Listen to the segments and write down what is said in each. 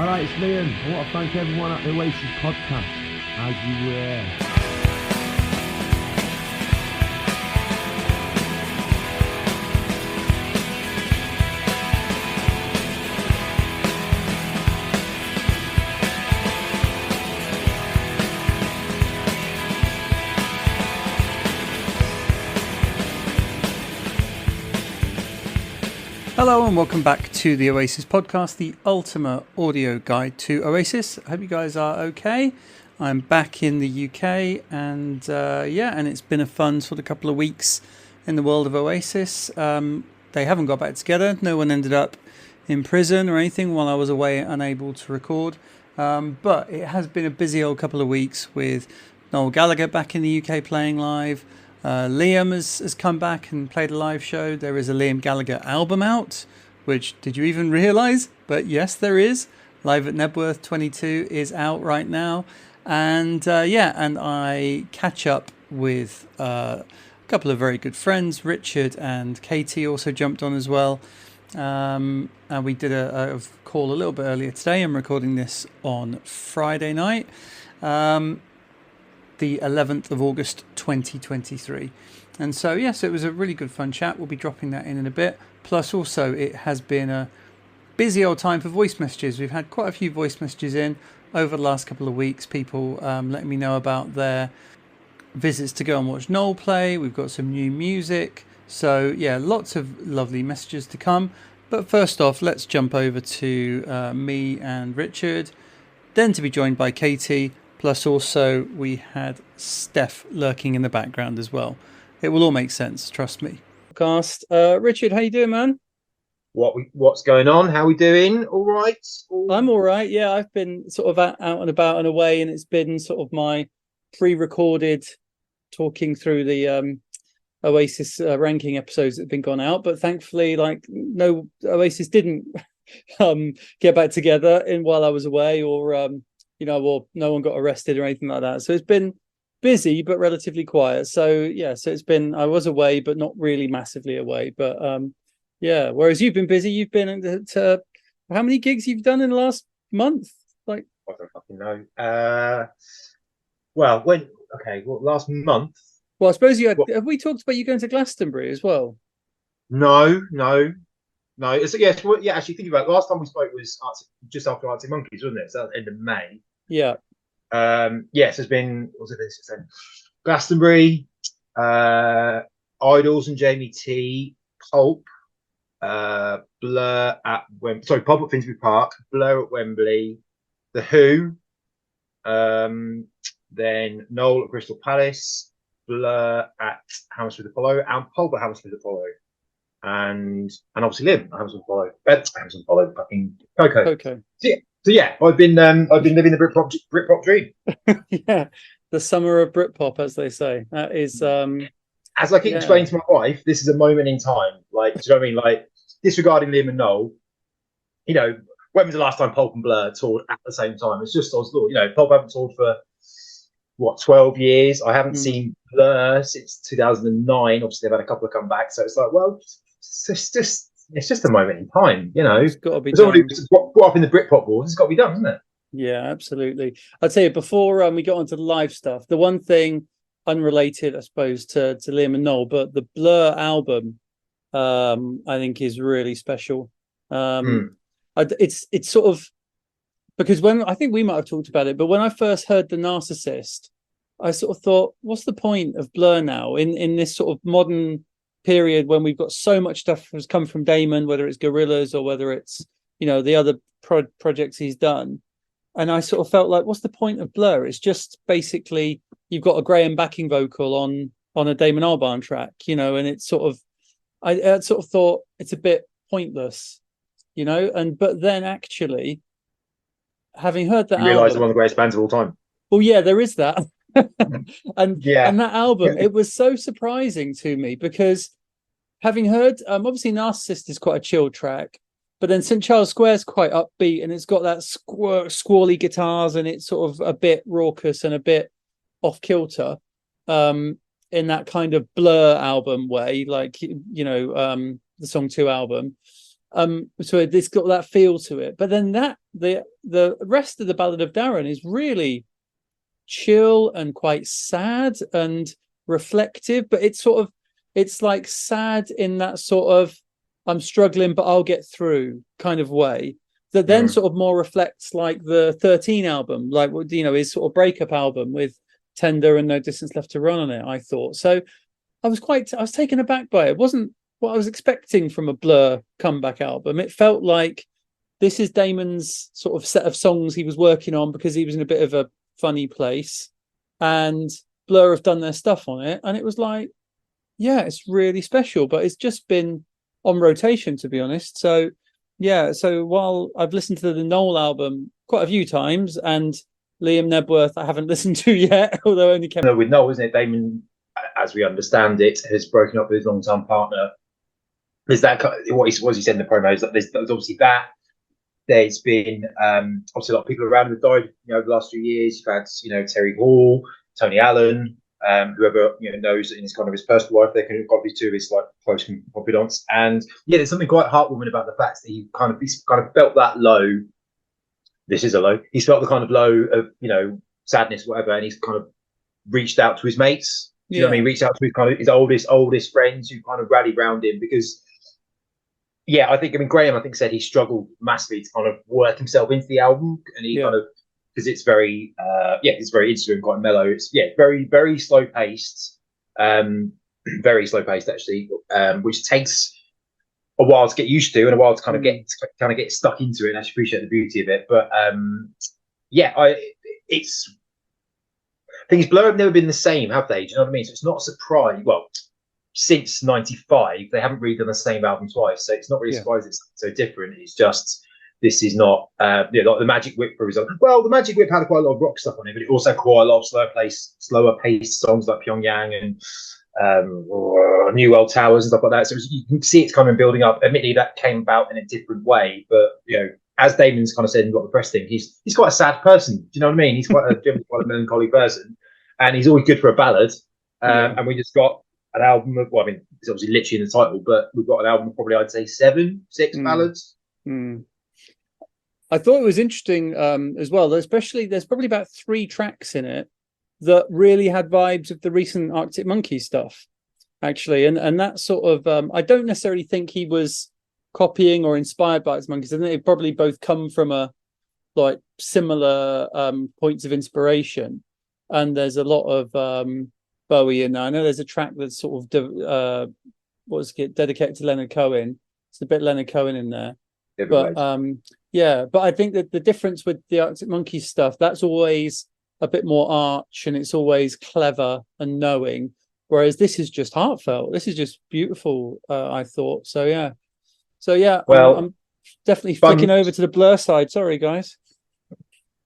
Alright, it's Liam. I want to thank everyone at the Oasis Podcast, as you were. Hello and welcome back to the Oasis Podcast, the ultimate audio guide to Oasis. I hope you guys are okay. I'm back in the UK and it's been a fun sort of couple of weeks in the world of Oasis. They haven't got back together. No one ended up in prison or anything while I was away, unable to record. But it has been a busy old couple of weeks with Noel Gallagher back in the UK playing live. Liam has come back and played a live show. There is a Liam Gallagher album out, which, did you even realise? But yes, there is. Live at Nebworth 22 is out right now. And and I catch up with a couple of very good friends. Richard and Katie also jumped on as well. And we did a call a little bit earlier today. I'm recording this on Friday night. The 11th of August 2023. And so it was a really good fun chat. We'll be dropping that in a bit. Plus also it has been a busy old time for voice messages. We've had quite a few voice messages in over the last couple of weeks. People letting me know about their visits to go and watch Noel play. We've got some new music. So lots of lovely messages to come. But first off, let's jump over to me and Richard. Then to be joined by Katie. Plus also we had Steph lurking in the background as well. It will all make sense, trust me. Richard, how you doing, man? What's going on? How we doing? All right? I'm all right. Yeah, I've been sort of out and about and away, and it's been sort of my pre-recorded talking through the Oasis ranking episodes that have been gone out. But thankfully, no Oasis didn't get back together while I was away, or or no one got arrested or anything like that. So it's been busy, but relatively quiet. So it's been, I was away, but not really massively away. But whereas you've been busy, you've been to how many gigs you've done in the last month? I don't fucking know. Last month. Well, I suppose have we talked about you going to Glastonbury as well? No. Actually, think about it. Last time we spoke was just after Arctic Monkeys, wasn't it? So that was end of May. Yeah. There's been, Glastonbury, Idols and Jamie T, Pulp, Blur at Pulp at Finsbury Park, Blur at Wembley, The Who, then Noel at Bristol Palace, Blur at Hammersmith Apollo, and Pulp at Hammersmith Apollo. And obviously Liam at Hammersmith Apollo, fucking Coco. So I've been living the Britpop dream. Yeah, the summer of Britpop, as they say. That is as I keep explaining to my wife, this is a moment in time. Like, do you know what I mean? Like, disregarding Liam and Noel, when was the last time Pulp and Blur toured at the same time? It's just Oslo. Pulp haven't toured for 12 years. I haven't seen Blur since 2009. Obviously, they've had a couple of comebacks. So it's like, well, it's just a moment in time, It's got to be done. Brought up in the Britpop wars. It's got to be done, isn't it? Yeah, absolutely. I'd say before we got onto the live stuff, the one thing unrelated, I suppose, to Liam and Noel, but the Blur album, I think is really special. It's sort of, because when I think we might have talked about it, but when I first heard The Narcissist, I sort of thought, what's the point of Blur now in this sort of modern period when we've got so much stuff has come from Damon, whether it's Gorillaz or whether it's the other projects he's done, and I sort of felt like, what's the point of Blur? It's just basically you've got a Graham backing vocal on a Damon Albarn track, and it's sort of I sort of thought it's a bit pointless, but then actually having heard that, you realise they're one of the greatest bands of all time. Well, yeah, there is that. and that album, it was so surprising to me because having heard obviously Narcissist is quite a chill track, but then St Charles Square is quite upbeat and it's got that squally guitars and it's sort of a bit raucous and a bit off kilter in that kind of Blur album way, like the Song 2 album. So it's got that feel to it. But then the rest of the Ballad of Darren is really chill and quite sad and reflective, but it's like sad in that sort of I'm struggling but I'll get through kind of way, that then sort of more reflects like the 13 album, like, you know, his sort of breakup album with Tender and No Distance Left to Run on it. I thought so. I was taken aback by it. It wasn't what I was expecting from a Blur comeback album. It felt like this is Damon's sort of set of songs he was working on because he was in a bit of a funny place, and Blur have done their stuff on it, and it was like, yeah, it's really special, but it's just been on rotation, to be honest. So yeah, so while I've listened to the Noel album quite a few times, and Liam Nebworth I haven't listened to yet, although I only came with Noel, isn't it? Damon, as we understand it, has broken up with his long-time partner. There's that, what he said in the promos, that there's obviously that. There's been obviously a lot of people around who have died, you know, over the last few years. You've had, you know, Terry Hall, Tony Allen, whoever, you know, knows in his kind of his personal life, they can probably two of his like close confidants. And yeah, there's something quite heartwarming about the fact that he's kind of felt that low. This is a low. He's felt the kind of low of, you know, sadness, whatever, and he's kind of reached out to his mates. Do you know what I mean? Reached out to his kind of his oldest friends who kind of rallied around him because. Yeah, I mean, Graham, said he struggled massively to kind of work himself into the album, and he kind of, because it's very, it's very interesting, quite mellow. It's very, very slow paced, very slow paced actually, which takes a while to get used to and a while to kind of get stuck into it. And I actually appreciate the beauty of it, but I think Blur have never been the same, have they? Do you know what I mean? So it's not a surprise. Well. Since '95, they haven't really done the same album twice, so it's not really surprising it's so different. It's just this is not, like the Magic Whip, for example. Well, the Magic Whip had quite a lot of rock stuff on it, but it also had quite a lot of slower paced songs like Pyongyang and New World Towers and stuff like that. So you can see it's kind of building up. Admittedly, that came about in a different way, but you know, as Damon's kind of said in the press thing, he's quite a sad person. Do you know what I mean? He's quite a melancholy person, and he's always good for a ballad. And we just got an album of, well, I mean, it's obviously literally in the title, but we've got an album of probably, I'd say, six ballads. I thought it was interesting as well, especially there's probably about 3 tracks in it that really had vibes of the recent Arctic Monkeys stuff, actually. And that sort of, I don't necessarily think he was copying or inspired by Arctic Monkeys. I think they probably both come from a like similar points of inspiration. And there's a lot of Bowie in there. I know there's a track that's sort of dedicated to Leonard Cohen. It's a bit Leonard Cohen in there. But but I think that the difference with the Arctic Monkeys stuff, that's always a bit more arch and it's always clever and knowing, whereas this is just heartfelt. This is just beautiful, I thought. So well, I'm definitely flicking over to the Blur side. Sorry, guys.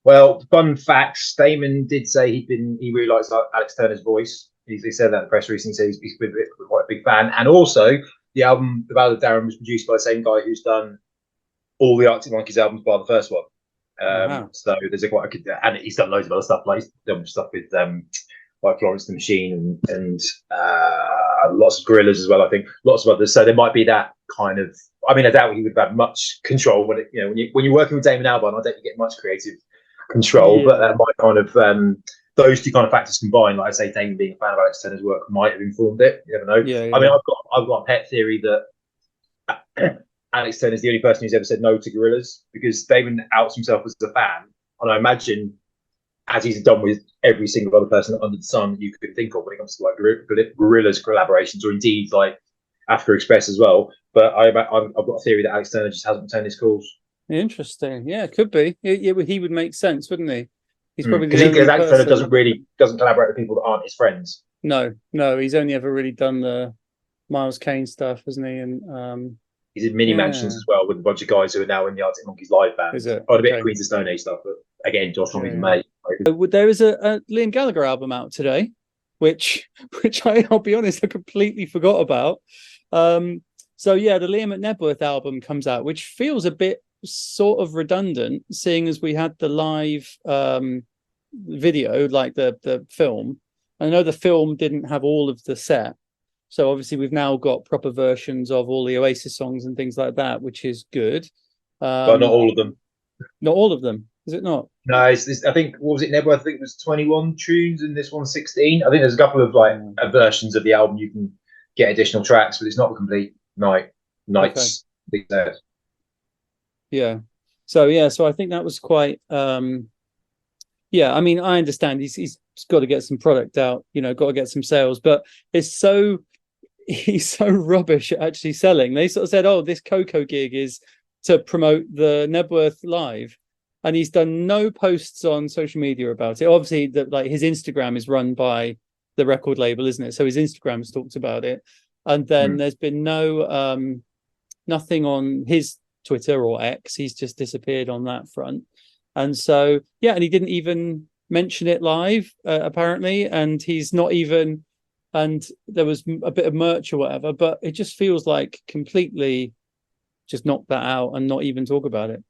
Well, fun facts. Damon did say he really likes Alex Turner's voice. He said that in the press recently. So he's been quite a big fan. And also, the album, The Ballad of Darren, was produced by the same guy who's done all the Arctic Monkeys albums bar the first one. So there's and he's done loads of other stuff. Like he's done stuff with like Florence the Machine and lots of Gorillaz as well. I think lots of others. So there might be that kind of. I mean, I doubt he would have had much control when when you're working with Damon Albarn. I don't think you get much creative control, but that might kind of those two kind of factors combined. Like I say, Damon being a fan of Alex Turner's work might have informed it. You never know. I mean, I've got a pet theory that Alex Turner is the only person who's ever said no to Gorillaz, because Damon outs himself as a fan, and I imagine, as he's done with every single other person under the sun that you could think of when it comes to like Gorillaz collaborations, or indeed like Africa Express as well. But I've got a theory that Alex Turner just hasn't returned his calls. Interesting. Yeah, it could be. He would make sense, wouldn't he? He's probably because Alex Turner doesn't collaborate with people that aren't his friends. No, he's only ever really done the Miles Kane stuff, hasn't he? And he's in mini mansions as well with a bunch of guys who are now in the Arctic Monkeys live band. Is it? A bit of Queens of Stone Age stuff, but again, Josh Homme mate. There is a Liam Gallagher album out today, which I'll be honest, I completely forgot about. So yeah, the Liam Nebworth album comes out, which feels a bit sort of redundant, seeing as we had the live video, like the film. I know the film didn't have all of the set, So obviously we've now got proper versions of all the Oasis songs and things like that, which is good. But not all of them. Not all of them, is it not? No, I think, what was it, Nebworth? I think it was 21 tunes and this one's 16. I think there's a couple of versions of the album you can get additional tracks, but it's not a complete nights. Okay. Yeah. So I think that was quite I mean, I understand he's got to get some product out, got to get some sales, but he's so rubbish at actually selling. They sort of said, oh, this Coco gig is to promote the Nebworth live, and he's done no posts on social media about it. Obviously, his Instagram is run by the record label, isn't it? So his Instagram has talked about it, and then there's been nothing on his Twitter or X. He's just disappeared on that front, and so and he didn't even mention it live apparently, and he's not even. And there was a bit of merch or whatever, but it just feels like completely just knock that out and not even talk about it.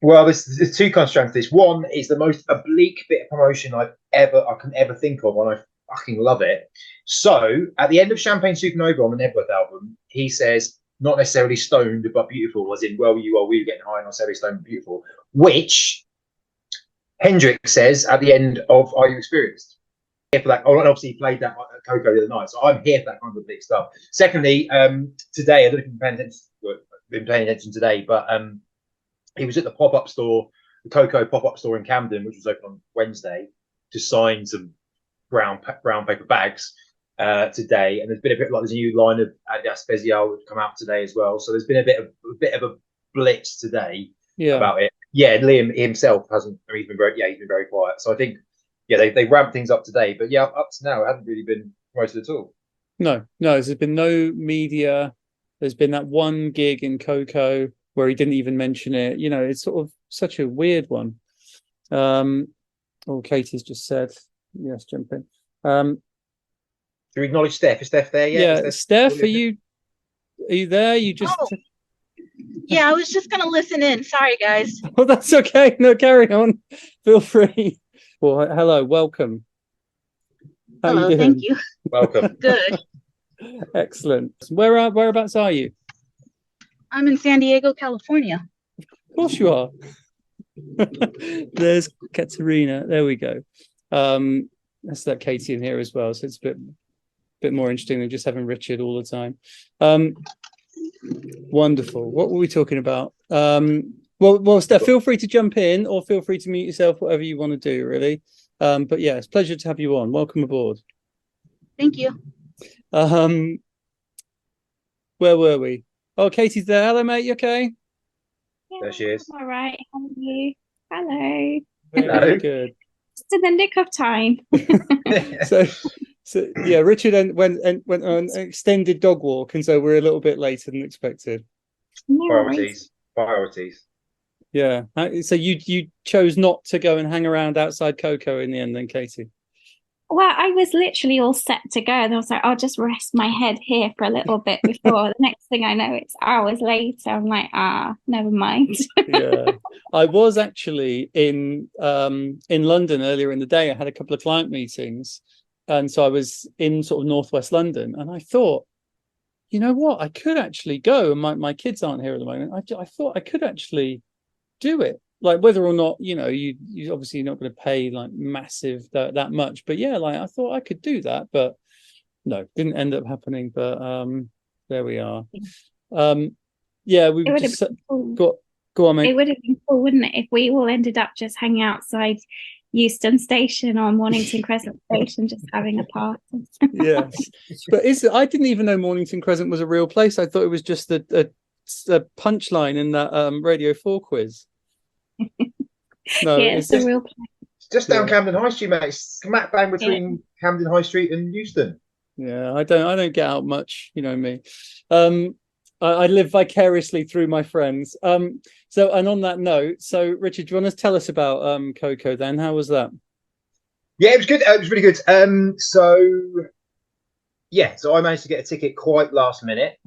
Well, there's two constraints to this. One is the most oblique bit of promotion I can ever think of, and I fucking love it. So at the end of Champagne Supernova on the Nebworth album, he says, not necessarily stoned, but beautiful, as in, well, you are really getting high, not necessarily stoned, but beautiful, which Hendrix says at the end of Are You Experienced? Here for that. Oh, and obviously he played that at Coco the other night, so I'm here for that kind of big stuff. Secondly, today, I don't know if you've been paying attention today, but he was at the pop-up store, the Coco pop-up store in Camden, which was open on Wednesday, to sign some brown paper bags today. And there's been a bit like there's a new line of Adidas Special that's come out today as well. So there's been a bit of a blitz today about it. Yeah, Liam himself hasn't. He's been very quiet. So I think they ramped things up today, but up to now it hasn't really been promoted at all. No, there's been no media. There's been that one gig in Coco where he didn't even mention it. It's sort of such a weird one. Katie's just said, yes, jump in. Do we acknowledge Steph? Is Steph there yet? Yeah, Steph, are you there? You just... Oh. Yeah, I was just going to listen in. Sorry, guys. Oh, that's okay. No, carry on. Feel free. Well, hello, welcome. Hello, thank you. Welcome. Good. Excellent. Whereabouts are you? I'm in San Diego, California. Of course you are. There's Katerina. There we go. That's that Katie in here as well. So it's a bit more interesting than just having Richard all the time. Wonderful. What were we talking about? Well, Steph, feel free to jump in or feel free to mute yourself, whatever you want to do, really. But yeah, it's a pleasure to have you on. Welcome aboard. Thank you. Where were we? Oh, Katie's there. Hello, mate. You okay? Yeah, there she is. All right. How are you? Hello. Very good. Just in the nick of time. So yeah, Richard went on an extended dog walk, and so we're a little bit later than expected. No Priorities. Yeah. So you chose not to go and hang around outside Coco in the end, then, Katie? Well, I was literally all set to go, and I was like, I'll just rest my head here for a little bit before. The next thing I know, it's hours later. I'm like, never mind. Yeah, I was actually in London earlier in the day. I had a couple of client meetings, and so I was in sort of northwest London, and I thought, you know what, I could actually go. And my kids aren't here at the moment. I thought I could actually do it. Like, whether or not, you obviously not going to pay like massive that much, but yeah, like I thought I could do that, but no, didn't end up happening. But there we are. Yeah, we just go on, mate. It would have been cool, wouldn't it, if we all ended up just hanging outside Euston Station or Mornington Crescent Station, just having a party. Yes, but I didn't even know Mornington Crescent was a real place. I thought it was just a punchline in that Radio 4 quiz. No, yeah, it's a real place. It's just down Camden High Street, mate. It's smack bang between Camden High Street and Euston. Yeah, I don't get out much, me. I live vicariously through my friends. So, and on that note, so Richard, do you want to tell us about Coco then? How was that? Yeah, it was good. It was really good. So I managed to get a ticket quite last minute,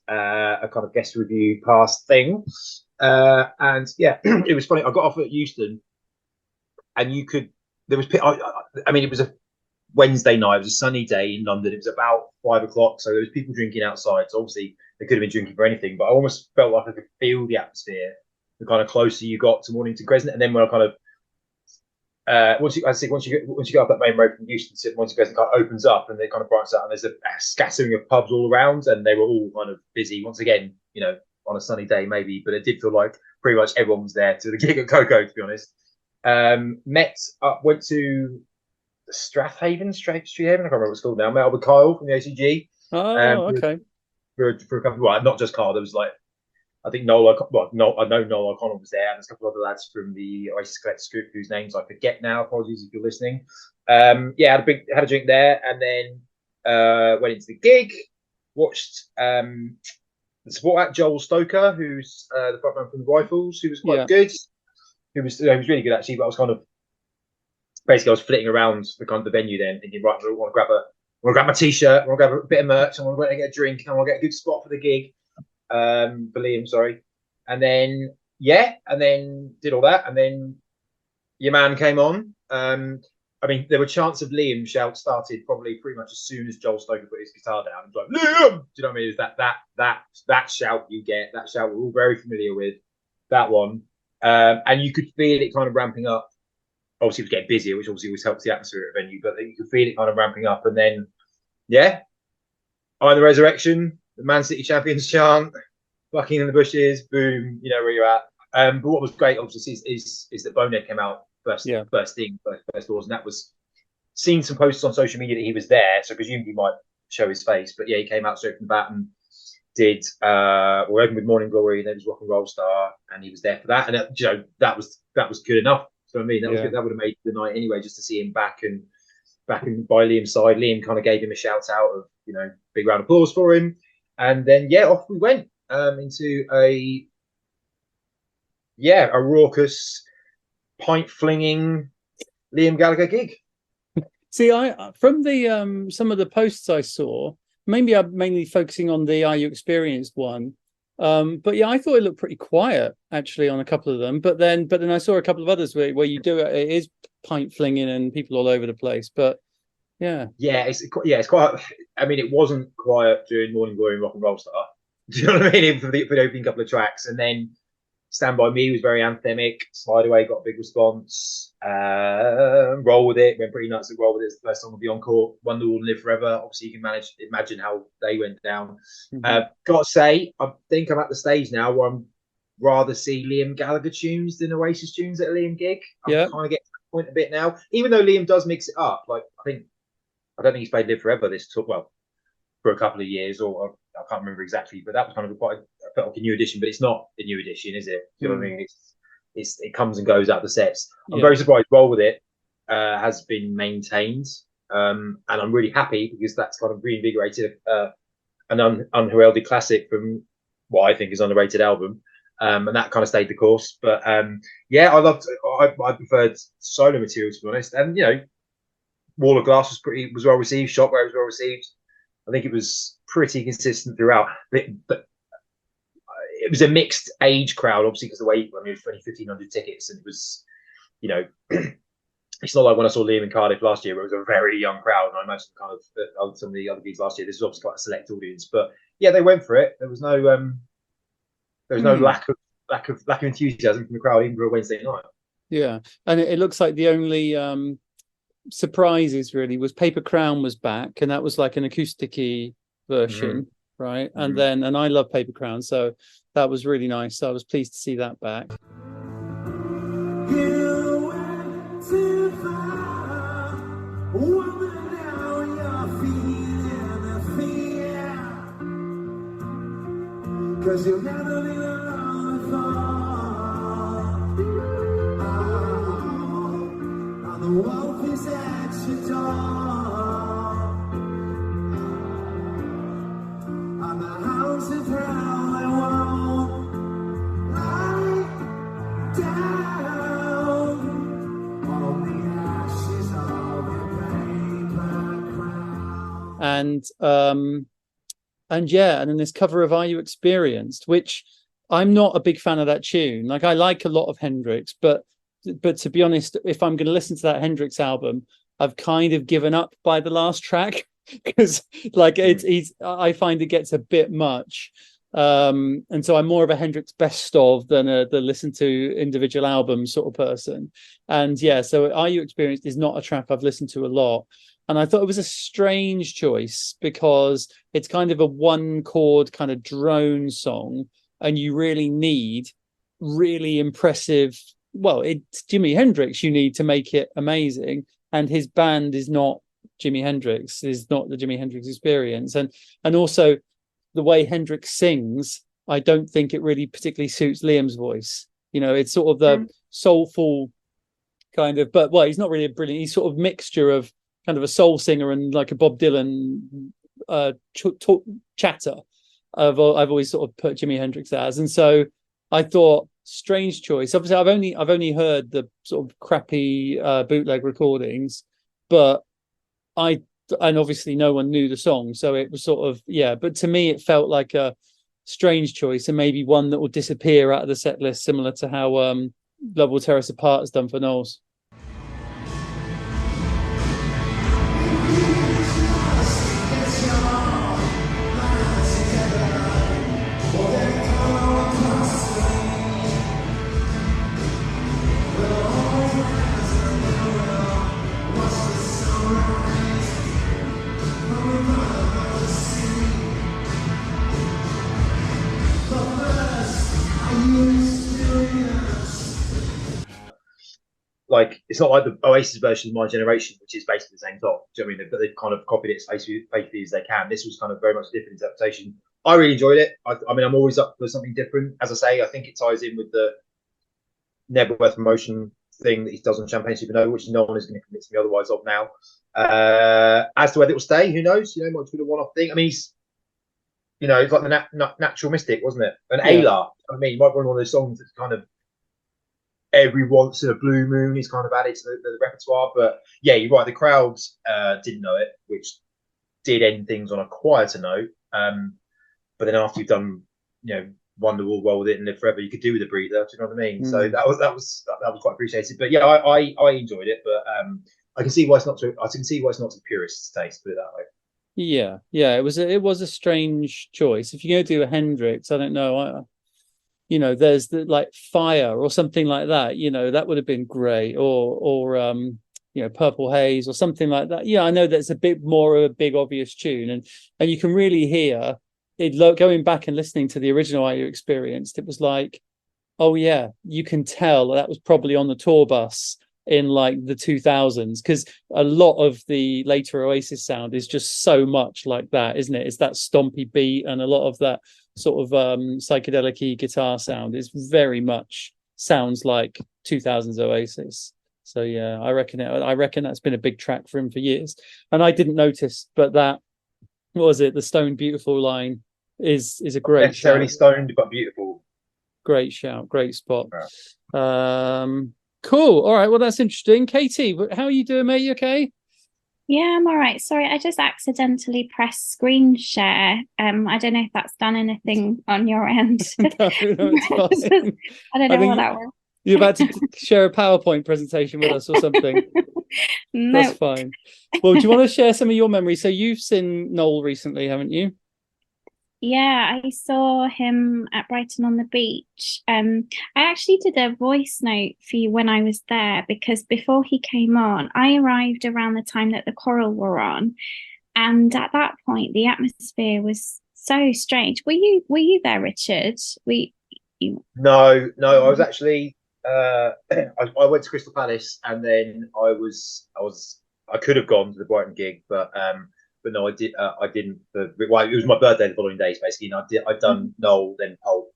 a kind of guest review pass thing. And yeah, it was funny. I got off at Euston, and it was Wednesday night. It was a sunny day in London. It was about 5 o'clock, so there was people drinking outside. So obviously they could have been drinking for anything, but I almost felt like I could feel the atmosphere the kind of closer you got to Mornington Crescent. And then when I kind of once you go up that main road from Euston to Mornington Crescent, it kind of opens up and it kind of branches out, and there's a scattering of pubs all around, and they were all kind of busy once again. On a sunny day maybe, but it did feel like pretty much everyone was there to the gig at Coco, to be honest. Went to Strathaven, Streethaven, I can't remember what it's called now. Met up with Kyle from the ACG. Okay. For a couple, well, not just Kyle. There was like, I think Noel. I know Noel O'Connell was there, and there's a couple of other lads from the Oasis Collective group whose names I forget now. Apologies if you're listening. Had a drink there, and then went into the gig. Watched the support act Joel Stoker, who's the frontman from the Rifles, who was quite good. Who was really good actually. But I was kind of basically flitting around the venue then, thinking, right, I want to grab my t-shirt, I want to grab a bit of merch, I want to get a drink, I want to get a good spot for the gig. For Liam, sorry. And then did all that, and then your man came on. There were chants of Liam shout started probably pretty much as soon as Joel Stoker put his guitar down. It was like, Liam! Do you know what I mean? It was that shout you get, that shout we're all very familiar with, that one. And you could feel it kind of ramping up. Obviously, it was getting busier, which obviously always helps the atmosphere at a venue, but you could feel it kind of ramping up. And then, I'm the Resurrection, the Man City Champions chant, Bucking in the Bushes, boom, you know where you're at. But what was great, obviously, is that Bonehead came out first doors, and that was seen some posts on social media that he was there, so presumably he might show his face. But he came out straight from the bat and did we opened with Morning Glory, then it was Rock and Roll Star, and he was there for that, and that was good enough. So I mean, that was good. That would have made the night anyway, just to see him back and by Liam's side. Liam kind of gave him a shout out of big round of applause for him, and then off we went into a raucous, pint flinging Liam Gallagher gig. See, I from the some of the posts I saw, maybe I'm mainly focusing on the Are You Experienced one. But I thought it looked pretty quiet actually on a couple of them. But then I saw a couple of others where you do it is pint flinging and people all over the place. But it's quite. I mean, it wasn't quiet during Morning Glory and Rock and Roll Star. Do you know what I mean? For the opening couple of tracks, and then Stand By Me was very anthemic. Slide Away got a big response. Roll With It went pretty nuts. And Roll With It is the first song of the encore. Wonder Will Live Forever. Obviously, you can imagine how they went down. Mm-hmm. Got to say, I think I'm at the stage now where I'm rather see Liam Gallagher tunes than Oasis tunes at a Liam gig. I'm kind of getting to that point a bit now. Even though Liam does mix it up. Like I don't think he's played Live Forever for a couple of years, or I can't remember exactly, but that was kind of I felt like a new edition, but it's not a new edition, is it? Do you know what I mean? It comes and goes out the sets. I'm very surprised Roll With It has been maintained, and I'm really happy because that's kind of reinvigorated an unheralded classic from what I think is an underrated album, and that kind of stayed the course. But I preferred solo material, to be honest, and Wall of Glass was well received, Shockwave was well received. I think it was pretty consistent throughout, but it was a mixed age crowd, obviously, because it was 1,500 tickets, and it was, it's not like when I saw Liam in Cardiff last year, where it was a very young crowd, and I imagine kind of some of the other gigs last year, this was obviously quite a select audience, but they went for it. There was no lack of enthusiasm from the crowd, even for a Wednesday night. Yeah, and it looks like the only surprises really was Paper Crown was back, and that was like an acousticy version, right? Mm-hmm. And I love Paper Crown, so that was really nice. So I was pleased to see that back. Cause you'll never be the wolf is at your door, and the house is round and won't lie down on the ashes of your paper crown. And then this cover of Are You Experienced, which I'm not a big fan of that tune. Like I like a lot of Hendrix, but to be honest, if I'm going to listen to that Hendrix album, I've kind of given up by the last track because like I find it gets a bit much. And so I'm more of a Hendrix best of than the listen to individual albums sort of person. And yeah, so Are You Experienced is not a track I've listened to a lot. And I thought it was a strange choice because it's kind of a one chord kind of drone song, and you really need really impressive. Well, it's Jimi Hendrix you need to make it amazing, and his band is not Jimi Hendrix, is not the Jimi Hendrix Experience, and also the way Hendrix sings, I don't think it really particularly suits Liam's voice. You know, it's sort of the soulful kind of, but well, he's not really a brilliant. He's sort of mixture of kind of a soul singer and like a Bob Dylan chatter. I've always sort of put Jimi Hendrix as, and so I thought strange choice. Obviously, I've only heard the sort of crappy bootleg recordings, but and obviously no one knew the song, so it was sort of but to me it felt like a strange choice, and maybe one that will disappear out of the set list, similar to how Love Will Tear Us Apart has done for Noel's. Like, it's not like the Oasis version of My Generation, which is basically the same song. Do you know what I mean? But they've kind of copied it as faithfully as they can. This was kind of very much a different interpretation. I really enjoyed it. I mean, I'm always up for something different. As I say, I think it ties in with the Nebworth promotion thing that he does on Champagne Supernova, which no one is going to convince me otherwise of now. As to whether it will stay, who knows? You know, it might be a one-off thing. I mean, he's like the Natural Mystic, wasn't it? An Ayla. I mean, you might run one of those songs that's kind of every once in a blue moon he's kind of added to the repertoire. But yeah, you're right, the crowds didn't know it, which did end things on a quieter note. But then after you've done, Wonderwall, Roll With It and Live Forever, you could do with a breather. Do you know what I mean? So that was quite appreciated. But yeah, I enjoyed it. But I can see why it's not to purists' taste. Put it that way. Yeah, it was a strange choice. If you're going to do a Hendrix, I don't know. There's the like Fire or something like that. That would have been great. Or Purple Haze or something like that. Yeah, I know that's a bit more of a big obvious tune, and you can really hear it. Going back and listening to the original Are You Experienced, it was like, oh yeah, you can tell that was probably on the tour bus in like the 2000s, because a lot of the later Oasis sound is just so much like that, isn't it? It's that stompy beat, and a lot of that sort of psychedelic-y guitar sound is very much sounds like 2000s Oasis. So yeah, I reckon that's been a big track for him for years, and I didn't notice, but that, what was it, the Stoned Beautiful line is a great necessarily shout. Stoned but beautiful. Great shout, great spot. Cool. All right. Well, that's interesting. Katie, how are you doing, mate? You okay? Yeah, I'm all right. Sorry, I just accidentally pressed screen share. I don't know if that's done anything on your end. No, it's fine. I don't know what that was. You're about to share a PowerPoint presentation with us or something. No. That's fine. Well, do you want to share some of your memories? So you've seen Noel recently, haven't you? Yeah, I saw him at Brighton on the Beach. I actually did a voice note for you when I was there, because before he came on, I arrived around the time that the Coral were on, and at that point the atmosphere was so strange. Were you there, Richard? No, I was actually I went to Crystal Palace, and then I could have gone to the Brighton gig, but no, I didn't. It was my birthday the following days, basically, and I'd done Noel, then Pulp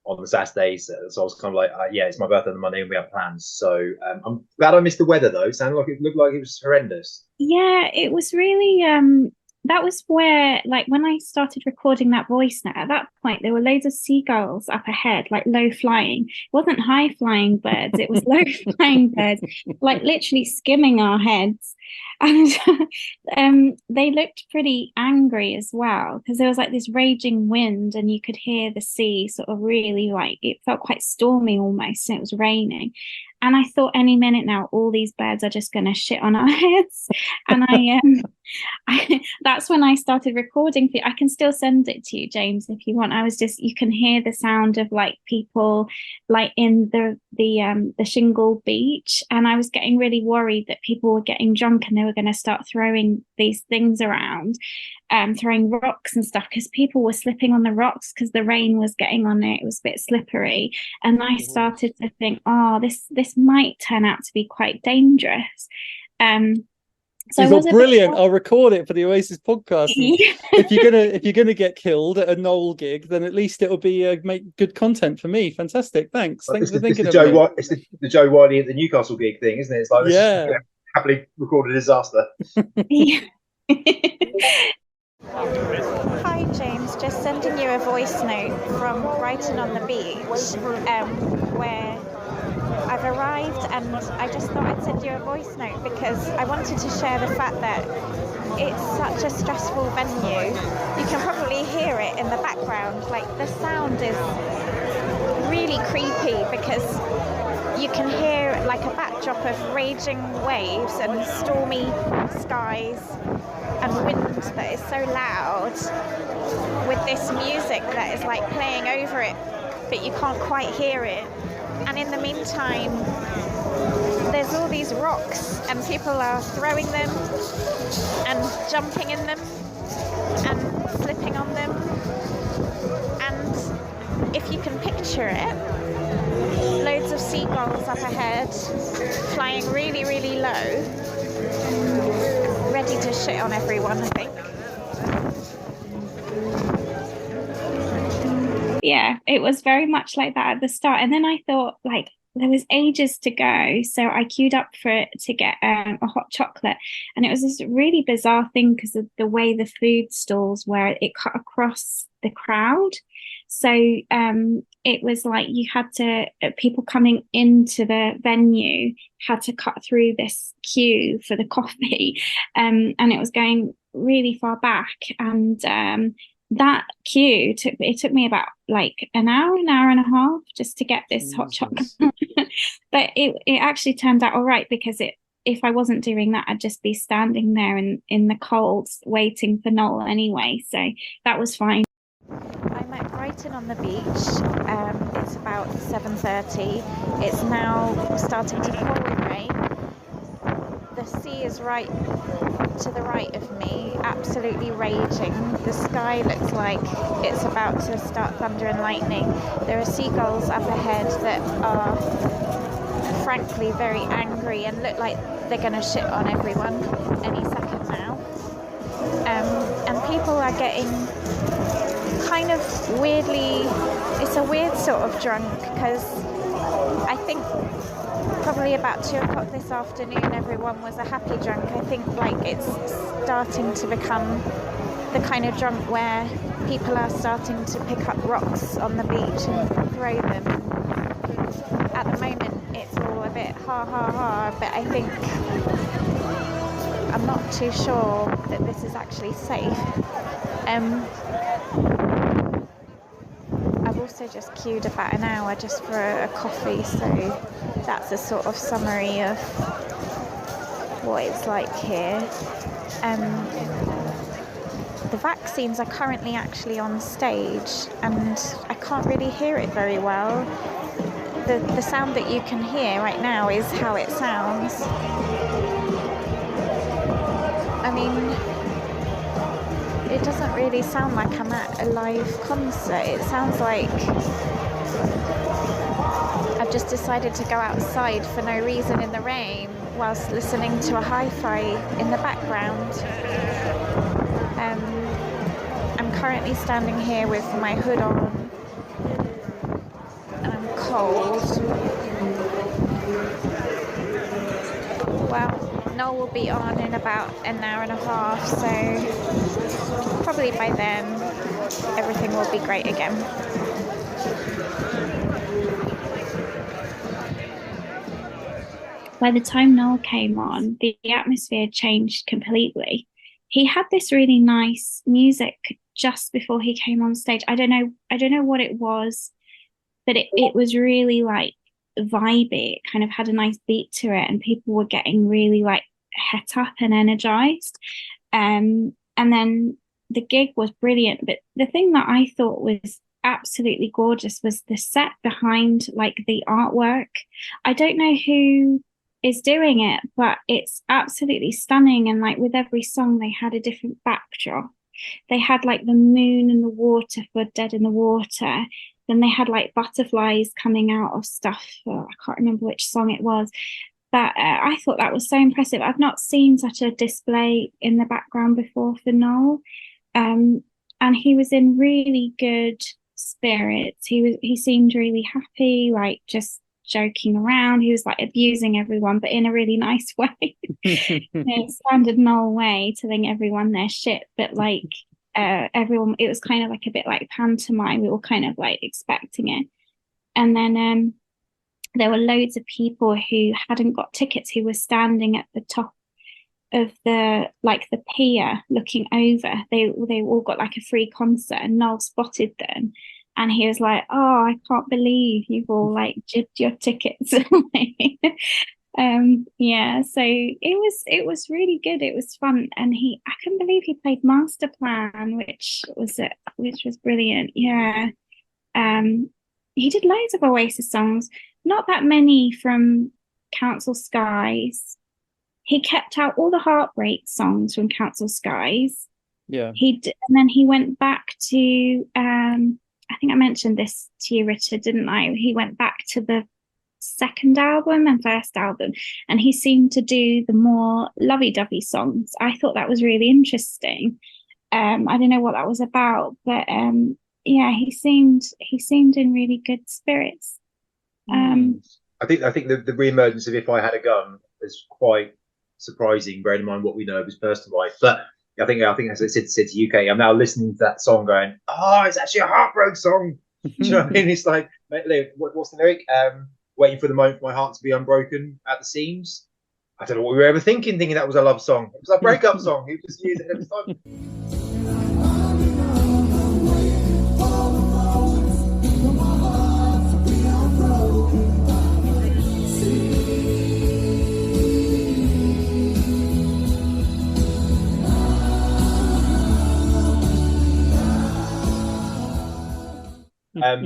on the Saturdays, so I was kind of like, it's my birthday on the Monday, and we have plans. So I'm glad I missed the weather, though. It looked like it was horrendous. Yeah, it was really. That was where, like, when I started recording that voice note, at that point, there were loads of seagulls up ahead, like low flying. It wasn't high flying birds, it was low flying birds, like literally skimming our heads. And they looked pretty angry as well, because there was like this raging wind, and you could hear the sea sort of really, like, it felt quite stormy almost, and it was raining. And I thought any minute now, all these birds are just going to shit on our heads. And that's when I started recording. I can still send it to you, James, if you want. You can hear the sound of like people like in the shingle beach. And I was getting really worried that people were getting drunk and they were going to start throwing these things around, throwing rocks and stuff, because people were slipping on the rocks because the rain was getting on it. It was a bit slippery. And I started to think, oh, this might turn out to be quite dangerous. So you thought, brilliant, I'll record it for the Oasis podcast. If you're gonna get killed at a Noel gig, then at least it'll be make good content for me. Fantastic, thanks for thinking of me. It's the Joe Wiley at the Newcastle gig thing, isn't it? It's like, yeah, happily recorded a disaster. Hi James, just sending you a voice note from Brighton on the beach, where I've arrived, and I just thought I'd send you a voice note because I wanted to share the fact that it's such a stressful venue. You can probably hear it in the background, like the sound is really creepy because you can hear like a backdrop of raging waves and stormy skies and wind that is so loud, with this music that is like playing over it but you can't quite hear it. And in the meantime, there's all these rocks and people are throwing them and jumping in them and slipping on them. And if you can picture it, loads of seagulls up ahead, flying really, really low, ready to shit on everyone, I think. Yeah, it was very much like that at the start. And then I thought, like, there was ages to go. So I queued up for it to get a hot chocolate. And it was this really bizarre thing because of the way the food stalls were, it cut across the crowd. So it was like you had to, people coming into the venue had to cut through this queue for the coffee. And it was going really far back. And that queue took me about like an hour and a half just to get this hot chocolate. But it actually turned out all right, because if I wasn't doing that, I'd just be standing there in the cold waiting for Noel anyway. So that was fine. I'm at Brighton on the beach. It's about 7:30. It's now starting to pour with rain. The sea is right to the right of me, absolutely raging. The sky looks like it's about to start thunder and lightning. There are seagulls up ahead that are frankly very angry and look like they're going to shit on everyone any second now. And people are getting kind of weirdly, it's a weird sort of drunk, because I think probably about 2 o'clock this afternoon everyone was a happy drunk. I think like it's starting to become the kind of drunk where people are starting to pick up rocks on the beach and throw them. At the moment it's all a bit ha ha ha, but I think I'm not too sure that this is actually safe. I've also just queued about an hour just for a coffee, so that's a sort of summary of what it's like here. The vaccines are currently actually on stage and I can't really hear it very well. The sound that you can hear right now is how it sounds. I mean, it doesn't really sound like I'm at a live concert. It sounds like I've just decided to go outside for no reason in the rain whilst listening to a hi-fi in the background. I'm currently standing here with my hood on and I'm cold. Well, Noel will be on in about an hour and a half, so probably by then everything will be great again. By the time Noel came on, the atmosphere changed completely. He had this really nice music just before he came on stage. I don't know what it was, but it was really like vibey. It kind of had a nice beat to it, and people were getting really like het up and energized. And then the gig was brilliant. But the thing that I thought was absolutely gorgeous was the set behind, like the artwork. I don't know who is doing it, but it's absolutely stunning. And like with every song, they had a different backdrop. They had like the moon and the water for Dead in the Water. Then they had like butterflies coming out of stuff. I can't remember which song it was. But I thought that was so impressive. I've not seen such a display in the background before for Noel. And he was in really good spirits. He seemed really happy, like just joking around. He was like abusing everyone, but in a really nice way. Standard Noel way, telling everyone their shit, but like everyone, it was kind of like a bit like pantomime. We were kind of like expecting it. And then there were loads of people who hadn't got tickets, who were standing at the top of the pier looking over. They all got like a free concert, and Noel spotted them, and he was like, "Oh, I can't believe you've all like jibbed your tickets." Yeah, so it was really good. It was fun, and I couldn't believe he played Master Plan, which was brilliant. Yeah. He did loads of Oasis songs, not that many from Council Skies. He kept out all the Heartbreak songs from Council Skies. Yeah. And then he went back to I think I mentioned this to you, Richard, didn't I? He went back to the second album and first album, and he seemed to do the more lovey-dovey songs. I thought that was really interesting. I don't know what that was about, but yeah, he seemed in really good spirits. I think the re-emergence of If I Had a Gun is quite surprising, bearing in mind what we know of his personal life. But I think as I said to UK, I'm now listening to that song going, oh, it's actually a heartbreak song. Do you know what I mean? It's like, what's the lyric? Waiting for the moment for my heart to be unbroken at the seams. I don't know what we were ever thinking that was a love song. It was a breakup song. He just used it every time.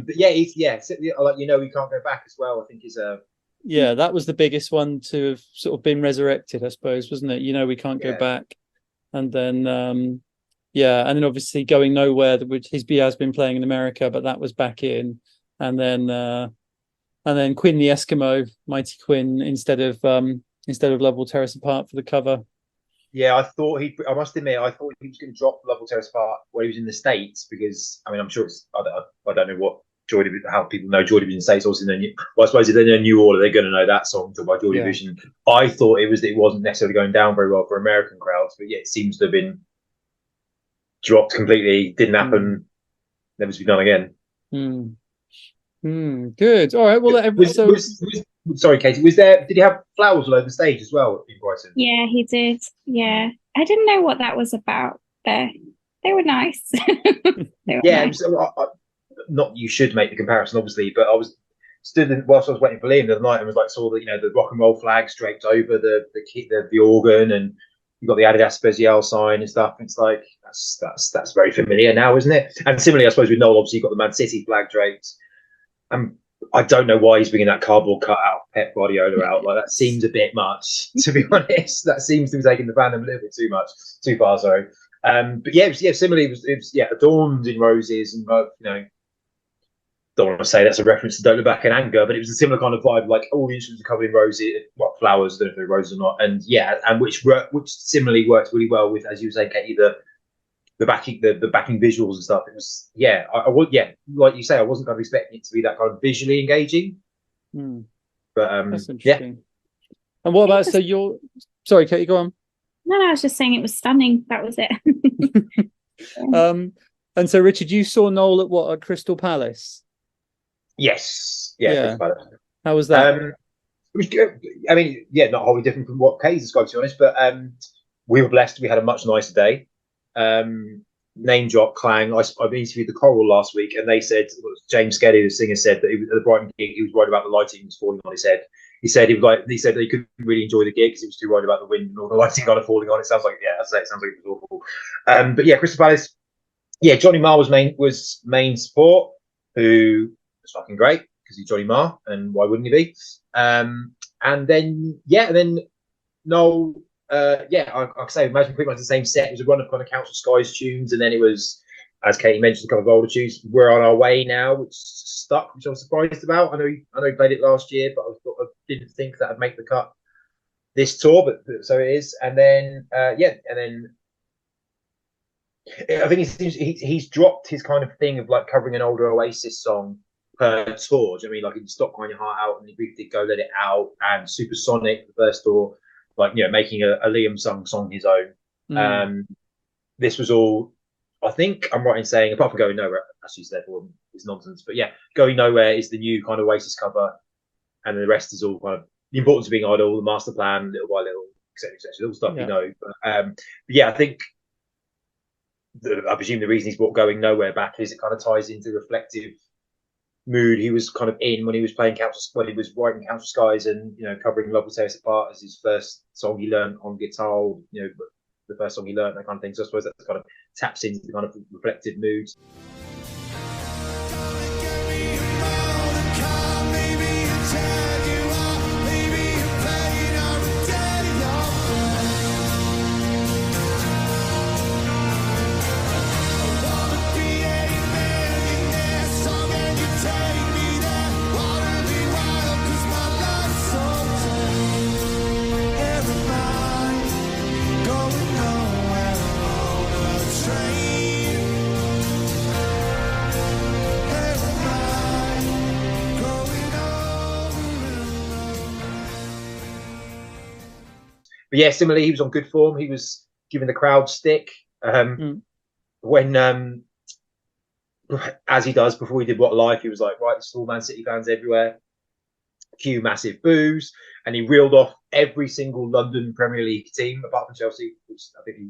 But like we can't go back as well. I think is a that was the biggest one to have sort of been resurrected, I suppose, wasn't it? We can't go back, and then and then obviously Going Nowhere, which he has been playing in America, but that was back in, and then Quinn the Eskimo, Mighty Quinn, instead of Love Will Tear Us Apart for the cover. Yeah, I must admit, I thought he was going to drop Love Will Tear Us Apart when he was in the States, because I mean, I'm sure I don't know what how people know Joy Division in the States. Obviously, I suppose if they know New Order, they're going to know that song by Joy Division. I thought it wasn't necessarily going down very well for American crowds, but it seems to have been dropped completely. Didn't happen. Never to be done again. Good. All right. Well, sorry, Katie. Did he have flowers all over the stage as well in Brighton? Yeah, he did. Yeah, I didn't know what that was about, but they were nice. Nice. Not you should make the comparison, obviously, but I was stood whilst I was waiting for Liam the other night and was like saw the the rock and roll flag draped over the organ, and you got the Adidas Special sign and stuff. It's like that's very familiar now, isn't it? And similarly, I suppose with Noel, obviously you've got the Man City flag draped. I don't know why he's bringing that cardboard cutout Pep Guardiola out. Like, that seems a bit much, to be honest. That seems to be taking the fandom a little bit too far. Sorry. But similarly, it was adorned in roses, and don't want to say that's a reference to Don't Look Back in Anger, but it was a similar kind of vibe. Like, all the instruments are covered in roses, flowers. I don't know if they're roses or not. And which similarly worked really well with, as you were saying, Katie, the backing visuals and stuff. It was like you say, I wasn't kind of expecting it to be that kind of visually engaging. But that's interesting. And what about sorry, Katie, go on. No, I was just saying it was stunning. That was it. And so, Richard, you saw Noel at Crystal Palace? Yes. Yeah. How was that? It was good. I mean, not wholly different from what Katie described, to be honest, but we were blessed. We had a much nicer day. name drop Clang. I interviewed the Coral last week, and they said James Skelly, the singer, said that at the Brighton gig he was worried about the lighting was falling on his head. He said that he couldn't really enjoy the gig because he was too worried about the wind and all the lighting kind of falling on. It sounds like it sounds like it was awful. But yeah, Crystal Palace. Yeah, Johnny Marr was main support, who was fucking great because he's Johnny Marr, and why wouldn't he be? And then Noel. I say, imagine pretty much the same set. It was a run of kind of Council Skies tunes, and then it was, as Katie mentioned, a couple of older tunes. We're on Our Way Now, which stuck, which I was surprised about. I know he played it last year, but I didn't think that would make the cut this tour, but so it is. And then I think he's dropped his kind of thing of like covering an older Oasis song per tour. Do you know what I mean? Like he Stop Crying Your Heart Out, and he briefly did Go Let It Out, and Supersonic, the first tour, like, you know, making a Liam song his own. This was all, I think I'm right in saying, apart from Going Nowhere, actually therefore it's nonsense, but yeah, Going Nowhere is the new kind of Oasis cover, and the rest is all kind of the importance of being idle, the master plan, little by little, etc., all stuff you know. But yeah, I think I presume the reason he's brought Going Nowhere back is it kind of ties into the reflective mood he was kind of in when he was playing when he was writing Council Skies, and, you know, covering Love Will Tear Us Apart as his first song he learned on guitar, you know, the first song he learned, that kind of thing. So I suppose that kind of taps into the kind of reflective mood. But yeah, similarly, he was on good form. He was giving the crowd stick when, as he does before he did What a Life, he was like, right, there's all Man City fans everywhere. Cue massive boos, and he reeled off every single London Premier League team apart from Chelsea, which I think he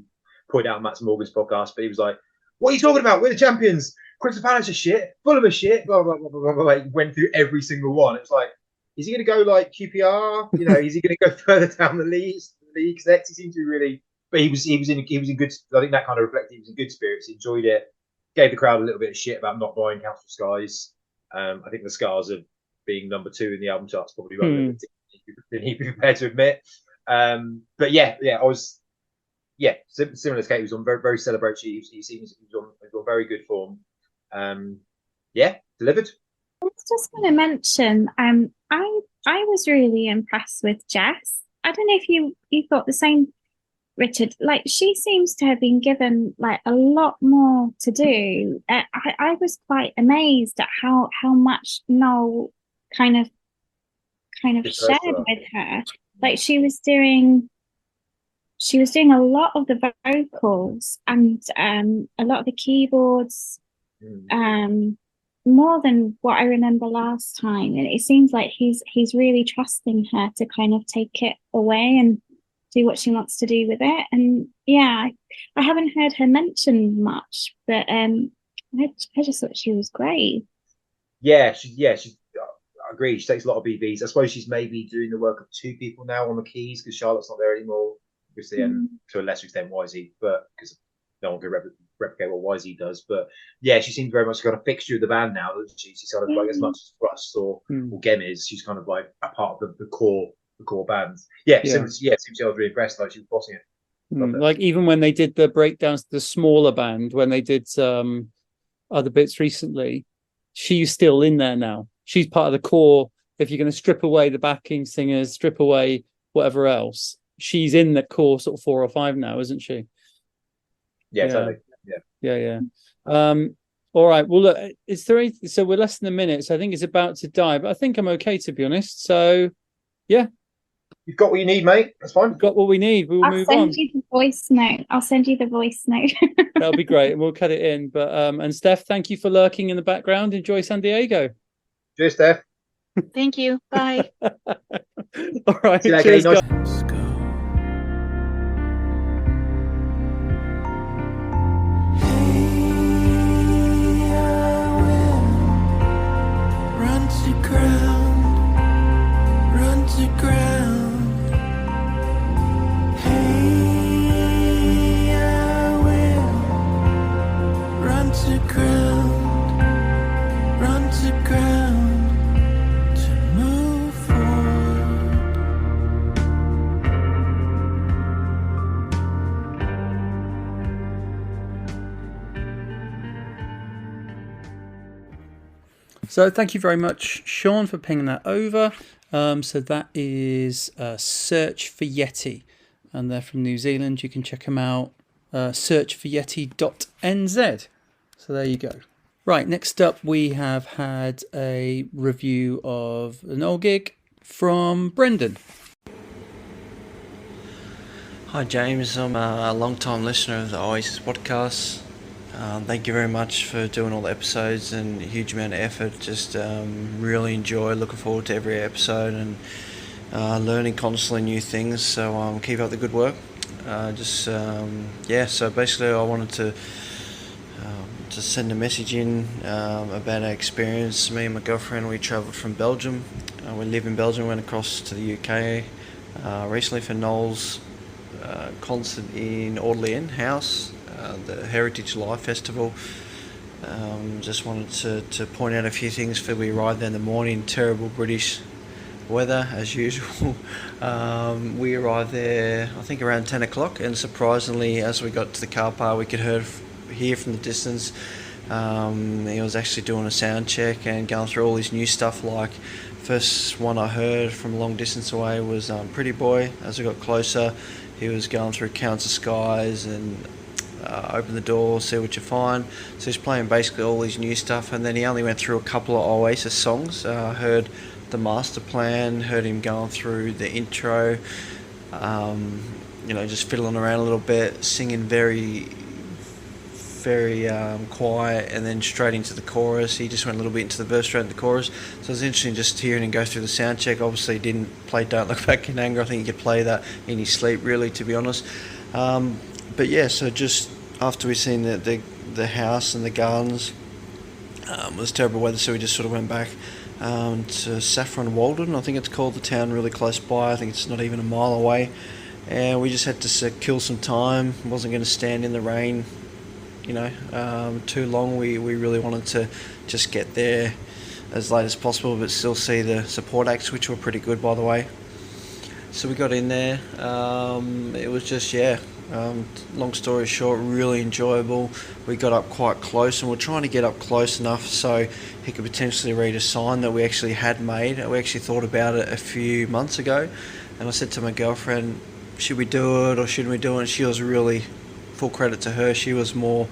pointed out on Matt Morgan's podcast. But he was like, "What are you talking about? We're the champions. Crystal Palace is shit. Fulham is shit." Blah blah blah blah blah. He went through every single one. It's like, is he going to go like QPR? You know, is he going to go further down the leagues next? He seemed to really, but he was in good. I think that kind of reflected he was in good spirits. He enjoyed it. Gave the crowd a little bit of shit about not buying Council Skies. I think the scars of being number 2 in the album charts probably rather than he'd be prepared to admit. But I was similar to Kate. He was on very, very celebratory. He seems he was on very good form. Delivered. I was just going to mention, I was really impressed with Jess. I don't know if you thought the same, Richard. Like, she seems to have been given like a lot more to do. I was quite amazed at how much Noel kind of shared with her. Like, she was doing a lot of the vocals and a lot of the keyboards. More than what I remember last time, and it seems like he's really trusting her to kind of take it away and do what she wants to do with it. And I haven't heard her mentioned much, but I just thought she was great. I agree. She takes a lot of BBs. I suppose she's maybe doing the work of 2 people now on the keys because Charlotte's not there anymore, obviously, and to a lesser extent Wisey, but because no one can replicate what Wisey does. But yeah, she seems very much kind of fixture of the band now. She's kind of like, as much as Rust or Gem is, she's kind of like a part of the core band. Seems I was really impressed. Like, she was bossing it. Like, even when they did the breakdowns to the smaller band, when they did other bits recently, she's still in there now. She's part of the core. If you're going to strip away the backing singers, strip away whatever else, she's in the core sort of 4 or 5 now, isn't she? Yeah, totally. Yeah. All right. Well, look, it's 3. So we're less than a minute. So I think it's about to die, but I think I'm okay, to be honest. So, yeah. You've got what you need, mate. That's fine. We've got what we need. We'll move on. I'll send you the voice note. That'll be great, and we'll cut it in. But and Steph, thank you for lurking in the background. Enjoy San Diego. Cheers, Steph. Thank you. Bye. All right. See you Cheers, later, guys. Hey So thank you very much, Sean, for pinging that over. So that is Search for Yeti, and they're from New Zealand. You can check them out, searchforyeti.nz. So there you go. Right, next up we have had a review of the Noel gig from Brendan. Hi James, I'm a long-time listener of the Oasis Podcast. Thank you very much for doing all the episodes and a huge amount of effort. Just really enjoy, looking forward to every episode and learning constantly new things. So keep up the good work. So basically I wanted to send a message in about our experience. Me and my girlfriend, we travelled from Belgium. We live in Belgium, went across to the UK recently for Noel's concert in Audley House, the Heritage Live Festival. Just wanted to point out a few things. We arrived there in the morning, terrible British weather as usual. We arrived there I think around 10 o'clock, and surprisingly as we got to the car park we could hear from the distance he was actually doing a sound check and going through all his new stuff. Like, first one I heard from a long distance away was Pretty Boy. As we got closer he was going through Counts of Skies and Open the Door, See What You Find. So he's playing basically all his new stuff, and then he only went through a couple of Oasis songs. I heard the Master Plan, heard him going through the intro, just fiddling around a little bit, singing very quiet, and then straight into the chorus. He just went a little bit into the verse, straight into the chorus. So it was interesting just hearing him go through the sound check. Obviously he didn't play Don't Look Back in Anger. I think he could play that in his sleep, really, to be honest. But yeah, so just after we seen the house and the gardens, it was terrible weather, so we just sort of went back to Saffron Walden, I think it's called, the town really close by. I think it's not even a mile away, and we just had to kill some time. Wasn't going to stand in the rain too long. We really wanted to just get there as late as possible, but still see the support acts, which were pretty good, by the way. So we got in there. It was just, long story short, really enjoyable. We got up quite close, and we're trying to get up close enough so he could potentially read a sign that we actually had made. We actually thought about it a few months ago, and I said to my girlfriend, should we do it or shouldn't we do it? And she was really, full credit to her, she was more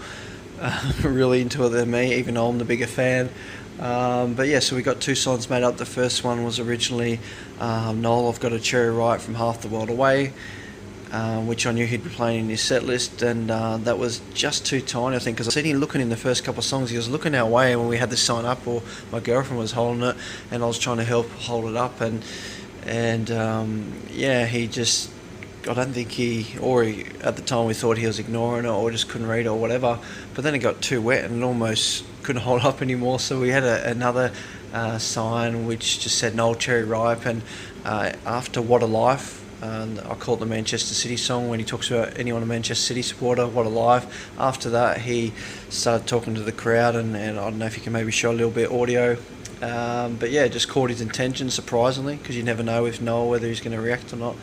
really into it than me, even though I'm the bigger fan. So we got two songs made up. The first one was originally Noel, I've Got a Cherry Ripe from Half the World Away, which I knew he'd be playing in his set list, and that was just too tiny, I think, because I seen him looking in the first couple of songs. He was looking our way when we had the sign up, or my girlfriend was holding it, and I was trying to help hold it up, and he just, I don't think at the time we thought he was ignoring it or just couldn't read it or whatever, but then it got too wet and almost couldn't hold up anymore, so we had another sign which just said Noel Cherry Ripe, and after What a Life, I call it the Manchester City song when he talks about anyone a Manchester City supporter, what a life. After that he started talking to the crowd, and I don't know if you can maybe show a little bit audio, just caught his intention, surprisingly, because you never know with Noel whether he's going to react or not.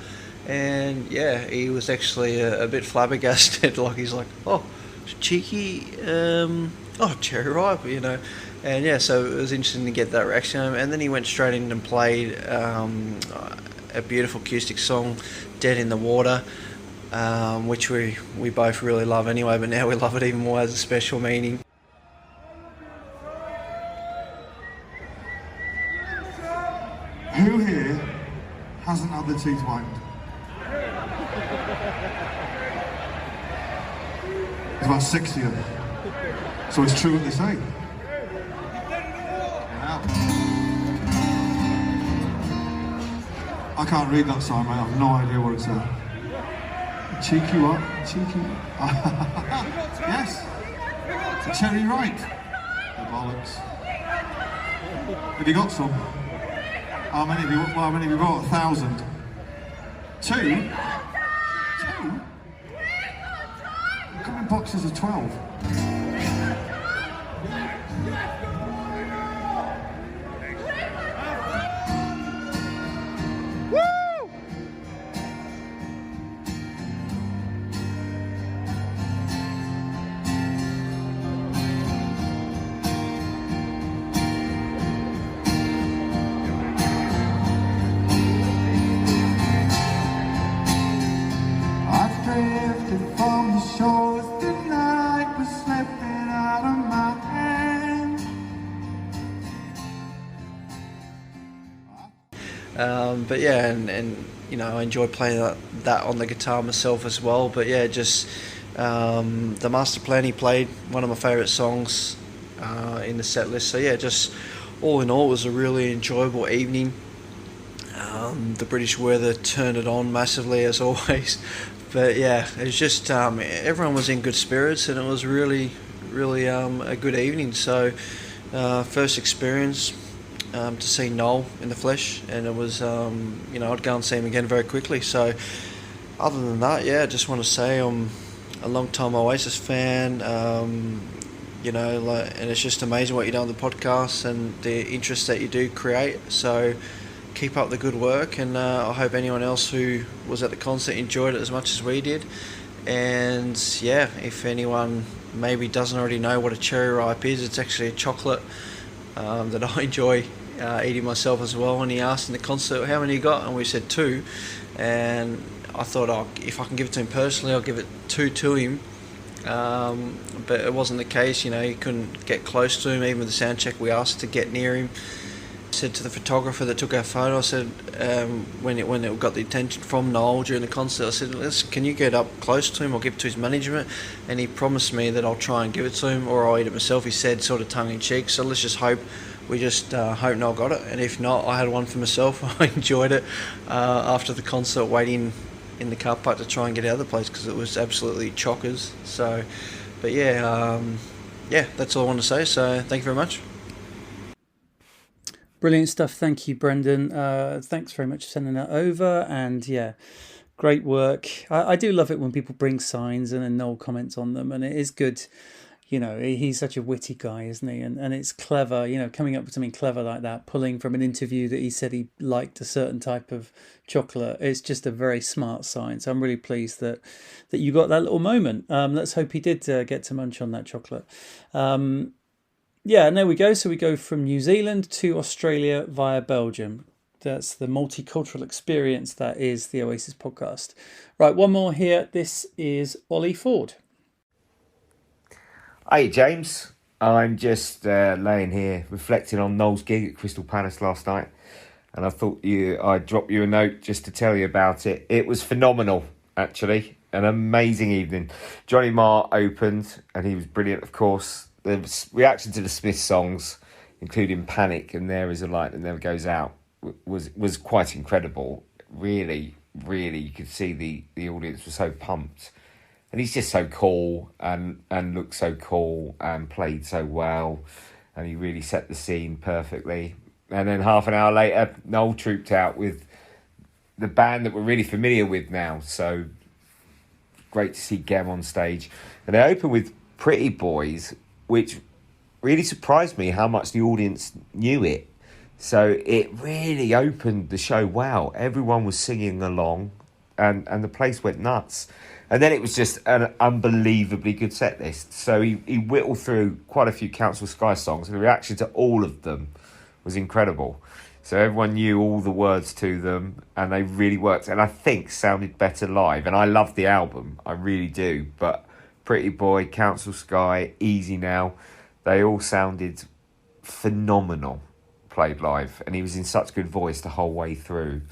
And he was actually a bit flabbergasted. Like, he's like, oh, cheeky, Cherry Ripe, and so it was interesting to get that reaction. And then he went straight in and played a beautiful acoustic song, Dead in the Water, which we both really love anyway, but now we love it even more, as a special meaning. Who here hasn't had the teeth whitened? There's about 60 of them. So it's true what they say. I can't read that sign, mate. I have no idea what it says. Cheeky what? Cheeky? Yes. It's a cherry ripe. The bollocks. Have you got some? How many have you got? 1,000? Two? Two? They come in boxes of 12. But yeah, and you know, I enjoy playing that on the guitar myself as well. But yeah, just the Master Plan, he played one of my favourite songs in the set list. So yeah, just all in all, it was a really enjoyable evening. The British weather turned it on massively as always. But yeah, it was just everyone was in good spirits, and it was really a good evening. So first experience to see Noel in the flesh, and it was I'd go and see him again very quickly. So other than that, yeah, I just want to say I'm a long time Oasis fan. And it's just amazing what you do on the podcast and the interest that you do create. So keep up the good work, and I hope anyone else who was at the concert enjoyed it as much as we did. And yeah, if anyone maybe doesn't already know what a cherry ripe is, it's actually a chocolate that I enjoy eating myself as well. And he asked in the concert, how many you got? And we said 2, and I thought, if I can give it to him personally, I'll give it 2 to him. But it wasn't the case. You couldn't get close to him. Even with the sound check, we asked to get near him. Said to the photographer that took our photo, I said, when it got the attention from Noel during the concert, I said, can you get up close to him or give it to his management? And he promised me that I'll try and give it to him, or I'll eat it myself, he said, sort of tongue in cheek. So let's just hope, hope Noel got it. And if not, I had one for myself. I enjoyed it after the concert, waiting in the car park to try and get out of the place because it was absolutely chockers. So, but yeah, that's all I want to say. So thank you very much. Brilliant stuff. Thank you, Brendan. Thanks very much for sending that over. And yeah, great work. I do love it when people bring signs and then Noel comments on them. And it is good. He's such a witty guy, isn't he? And it's clever, coming up with something clever like that, pulling from an interview that he said he liked a certain type of chocolate. It's just a very smart sign. So I'm really pleased that you got that little moment. Let's hope he did get to munch on that chocolate. Yeah, and there we go. So we go from New Zealand to Australia via Belgium. That's the multicultural experience that is the Oasis podcast. Right, one more here. This is Ollie Ford. Hey, James. I'm just laying here reflecting on Noel's gig at Crystal Palace last night. And I thought I'd drop you a note just to tell you about it. It was phenomenal, actually. An amazing evening. Johnny Marr opened, and he was brilliant, of course. The reaction to the Smiths songs, including Panic and There Is a Light That Never Goes Out, was quite incredible. Really, you could see the audience was so pumped. And he's just so cool and looked so cool and played so well. And he really set the scene perfectly. And then half an hour later, Noel trooped out with the band that we're really familiar with now. So great to see Gem on stage. And they opened with Pretty Boys, which really surprised me how much the audience knew it. So it really opened the show well. Everyone was singing along and the place went nuts. And then it was just an unbelievably good set list. So he whittled through quite a few Council Sky songs, and the reaction to all of them was incredible. So everyone knew all the words to them, and they really worked. And I think sounded better live. And I love the album, I really do. But Pretty Boy, Council Sky, Easy Now, they all sounded phenomenal played live. And he was in such good voice the whole way through.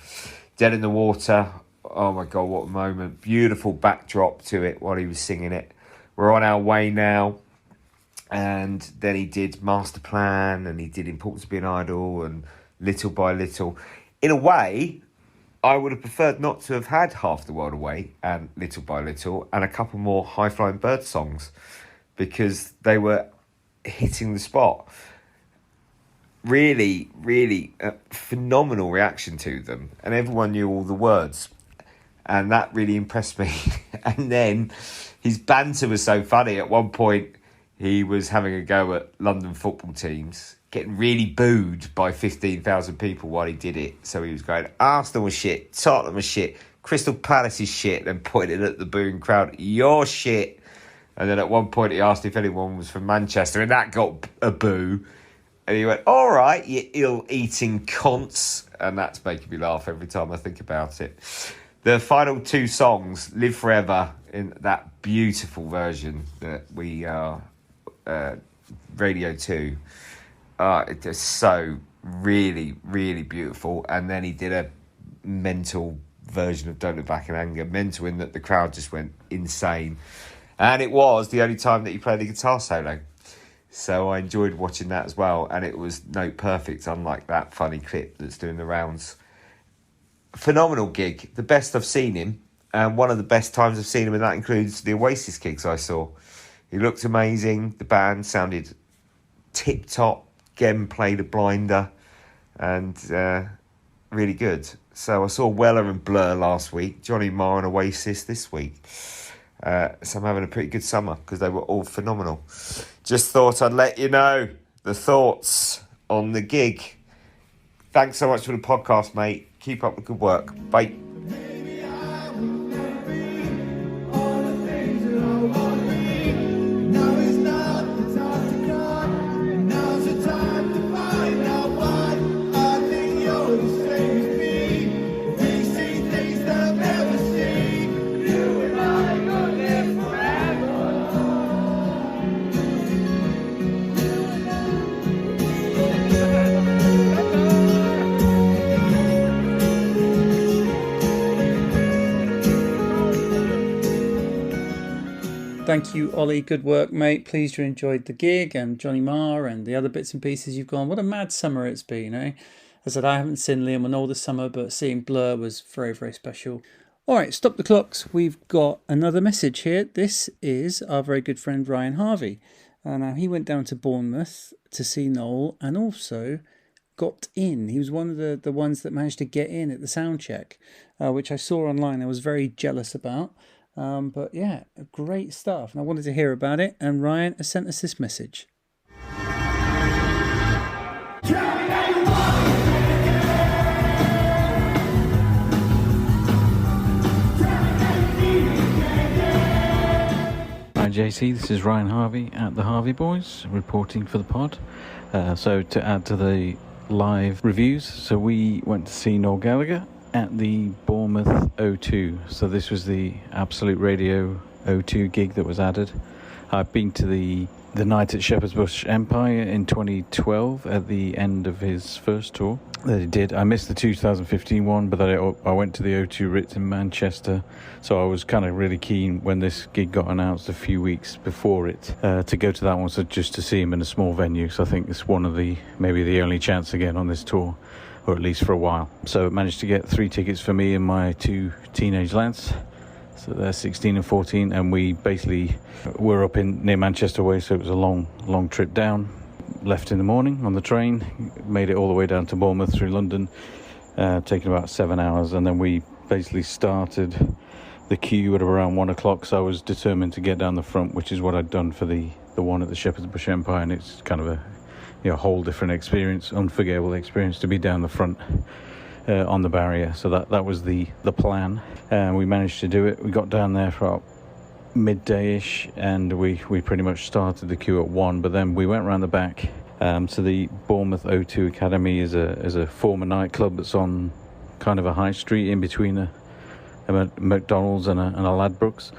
Dead in the Water, oh my God, what a moment. Beautiful backdrop to it while he was singing it. We're on our way now. And then he did Master Plan, and he did Important to Be an Idol, and Little by Little. In a way, I would have preferred not to have had Half the World Away and Little by Little and a couple more High Flying Bird songs, because they were hitting the spot. Really, a phenomenal reaction to them, and everyone knew all the words, and that really impressed me. And then his banter was so funny. At one point, he was having a go at London football teams, getting really booed by 15,000 people while he did it. So he was going, Arsenal was shit, Tottenham was shit, Crystal Palace is shit, and pointing at the booing crowd, you're shit. And then at one point he asked if anyone was from Manchester, and that got a boo. And he went, all right, you ill-eating cunts. And that's making me laugh every time I think about it. The final 2 songs, Live Forever, in that beautiful version that we Radio 2, it's so really, really beautiful. And then he did a mental version of Don't Look Back in Anger, mental in that the crowd just went insane. And it was the only time that he played a guitar solo. So I enjoyed watching that as well. And it was note perfect, unlike that funny clip that's doing the rounds. Phenomenal gig. The best I've seen him. And one of the best times I've seen him, and that includes the Oasis gigs I saw. He looked amazing. The band sounded tip-top. Gem played a blinder. And really good. So I saw Weller and Blur last week. Johnny Marr and Oasis this week. So I'm having a pretty good summer because they were all phenomenal. Just thought I'd let you know the thoughts on the gig. Thanks so much for the podcast, mate. Keep up the good work. Bye. Thank you, Ollie. Good work, mate. Pleased you enjoyed the gig and Johnny Marr and the other bits and pieces you've gone. What a mad summer it's been, eh? I said I haven't seen Liam and Noel this summer, but seeing Blur was very, very special. All right, stop the clocks. We've got another message here. This is our very good friend Ryan Harvey. Now, he went down to Bournemouth to see Noel and also got in. He was one of the ones that managed to get in at the sound check, which I saw online. I was very jealous about. But yeah, great stuff. And I wanted to hear about it. And Ryan has sent us this message. Hi JC, this is Ryan Harvey at the Harvey Boys reporting for the pod. So to add to the live reviews, so we went to see Noel Gallagher at the Bournemouth O2. So this was the Absolute Radio O2 gig that was added. I've been to the night at Shepherd's Bush Empire in 2012 at the end of his first tour that he did. I missed the 2015 one, but then I went to the O2 Ritz in Manchester. So I was kind of really keen when this gig got announced a few weeks before it to go to that one, so just to see him in a small venue. So I think it's maybe the only chance again on this tour, or at least for a while. So I managed to get 3 tickets for me and my 2 teenage lads. So they're 16 and 14, and we basically were up near Manchester way, so it was a long trip down. Left in the morning on the train, made it all the way down to Bournemouth through London, taking about 7 hours, and then we basically started the queue at around 1 o'clock. So I was determined to get down the front, which is what I'd done for the one at the Shepherd's Bush Empire, and it's kind of a whole different experience, unforgettable experience to be down the front on the barrier. So that was the plan, and we managed to do it. We got down there for midday-ish, and we pretty much started the queue at 1, but then we went around the back. So the Bournemouth O2 Academy is a former nightclub that's on kind of a high street in between a McDonald's and a Ladbrokes.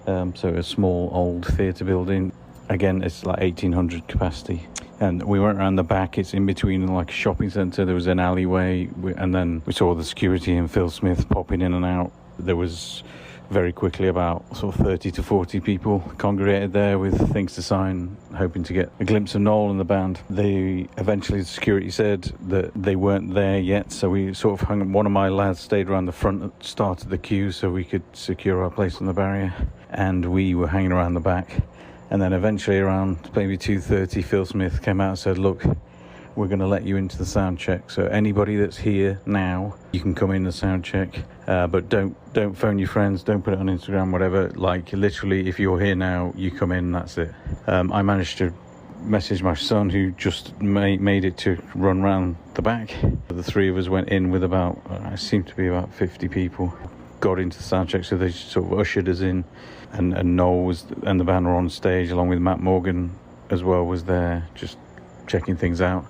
So a small old theatre building. Again, it's like 1,800 capacity. And we went around the back. It's in between like a shopping centre. There was an alleyway, and then we saw the security and Phil Smith popping in and out. There was very quickly about sort of 30 to 40 people congregated there with things to sign, hoping to get a glimpse of Noel and the band. Eventually the security said that they weren't there yet, so we sort of hung. One of my lads stayed around the front and started the queue so we could secure our place on the barrier, and we were hanging around the back. And then eventually around maybe 2:30, Phil Smith came out and said, look, we're going to let you into the sound check. So anybody that's here now, you can come in the sound check, but don't phone your friends, don't put it on Instagram, whatever. Like literally, if you're here now, you come in, that's it. I managed to message my son, who just made it to run round the back. The 3 of us went in with about, it seemed to be about 50 people. Got into the sound check, so they sort of ushered us in, and Noel and the band were on stage along with Matt Morgan as well, was there just checking things out,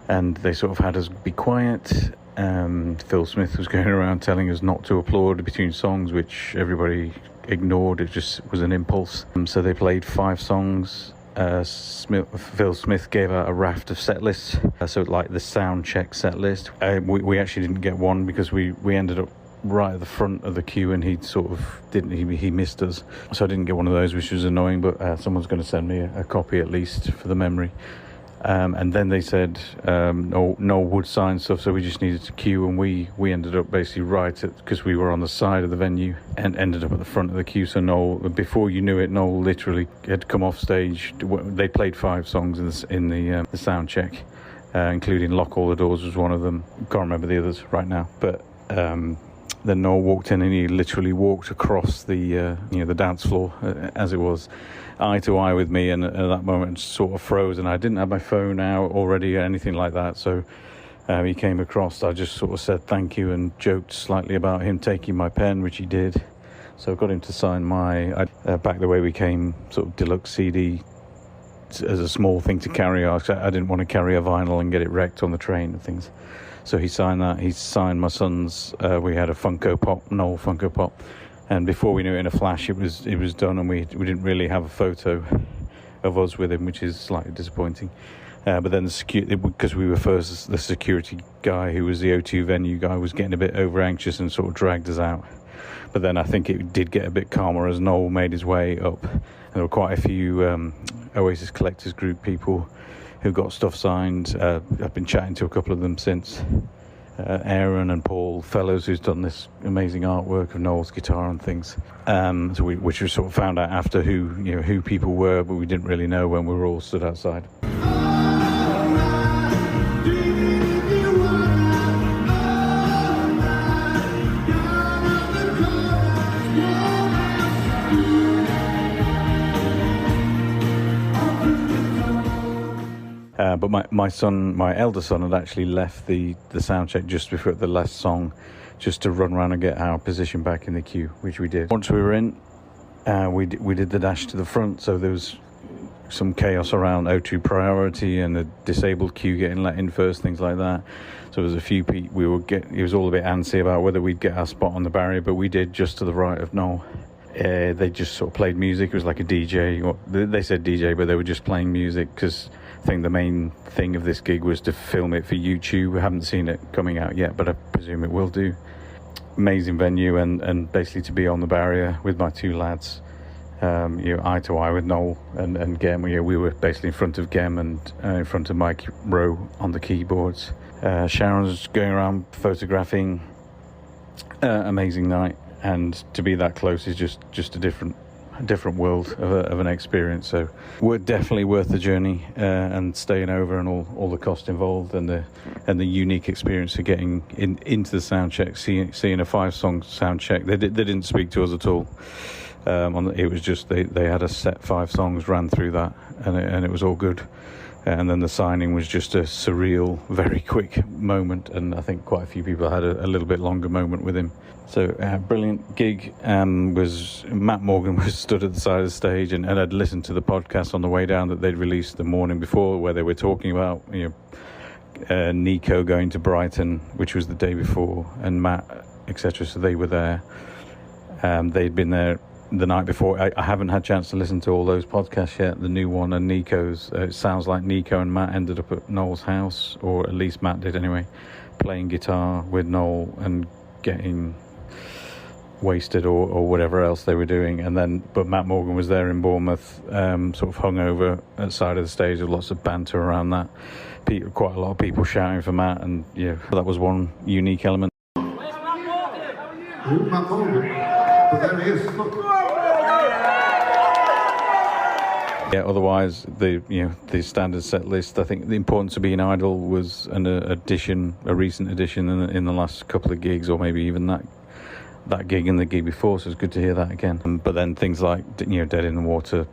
and they sort of had us be quiet. Phil Smith was going around telling us not to applaud between songs, which everybody ignored. It just was an impulse. So they played 5 songs, Phil Smith gave out a raft of set lists, so like the sound check set list. We actually didn't get one because we ended up right at the front of the queue, and he sort of he missed us, so I didn't get one of those, which was annoying, but someone's going to send me a copy at least for the memory. And then they said Noel would sign stuff, so we just needed to queue, and we ended up basically because we were on the side of the venue and ended up at the front of the queue. So Noel, before you knew it, Noel literally had come off stage. They played 5 songs in the sound check, including Lock All the Doors was one of them. Can't remember the others right now, but then Noel walked in, and he literally walked across the the dance floor as it was, eye to eye with me, and at that moment sort of froze, and I didn't have my phone out already or anything like that, so he came across. I just sort of said thank you and joked slightly about him taking my pen, which he did. So I got him to sign my Back the Way We Came sort of deluxe CD as a small thing to carry. I didn't want to carry a vinyl and get it wrecked on the train and things. So he signed that. He signed my son's. We had a Funko Pop, Noel Funko Pop, and before we knew it, in a flash, it was done, and we didn't really have a photo of us with him, which is slightly disappointing. But then because we were first, the security guy, who was the O2 venue guy, was getting a bit over anxious and sort of dragged us out. But then I think it did get a bit calmer as Noel made his way up, and there were quite a few Oasis Collectors Group people who got stuff signed. I've been chatting to a couple of them since. Aaron and Paul Fellows, who's done this amazing artwork of Noel's guitar and things. Which we sort of found out after who people were, but we didn't really know when we were all stood outside. But my elder son had actually left the sound check just before the last song, just to run around and get our position back in the queue, which we did. Once we were in, we did the dash to the front, so there was some chaos around O2 priority and the disabled queue getting let in first, things like that. So there was a few people, it was all a bit antsy about whether we'd get our spot on the barrier, but we did, just to the right of Noel. They just sort of played music. It was like a DJ, or they said DJ, but they were just playing music, because I think the main thing of this gig was to film it for YouTube. We haven't seen it coming out yet, but I presume it will do. Amazing venue, and basically to be on the barrier with my 2 lads, eye to eye with Noel and Gem. We were basically in front of Gem and in front of Mike Rowe on the keyboards. Sharon was going around photographing. Amazing night, and to be that close is just a different world of an experience. So we're definitely worth the journey, and staying over, and all the cost involved, and the unique experience of getting into the sound check, seeing a 5-song sound check. They didn't speak to us at all. It was just they had a set 5 songs, ran through that, and it was all good. And then the signing was just a surreal, very quick moment, and I think quite a few people had a little bit longer moment with him. So brilliant gig. Was Matt Morgan was stood at the side of the stage, and I'd listened to the podcast on the way down that they'd released the morning before, where they were talking about Nico going to Brighton, which was the day before, and Matt, etc. So they were there. They'd been there the night before. I haven't had a chance to listen to all those podcasts yet. The new one and Nico's. It sounds like Nico and Matt ended up at Noel's house, or at least Matt did anyway, playing guitar with Noel and getting wasted or whatever else they were doing. But Matt Morgan was there in Bournemouth, sort of hung over at the side of the stage with lots of banter around that. Quite a lot of people shouting for Matt, and that was one unique element. Matt Morgan. But there he is. Look. Otherwise the standard set list. I think the Important to Being Idle was a recent addition in the last couple of gigs, or maybe even that gig and the gig before. So it's good to hear that again. But then things like Dead in the Water,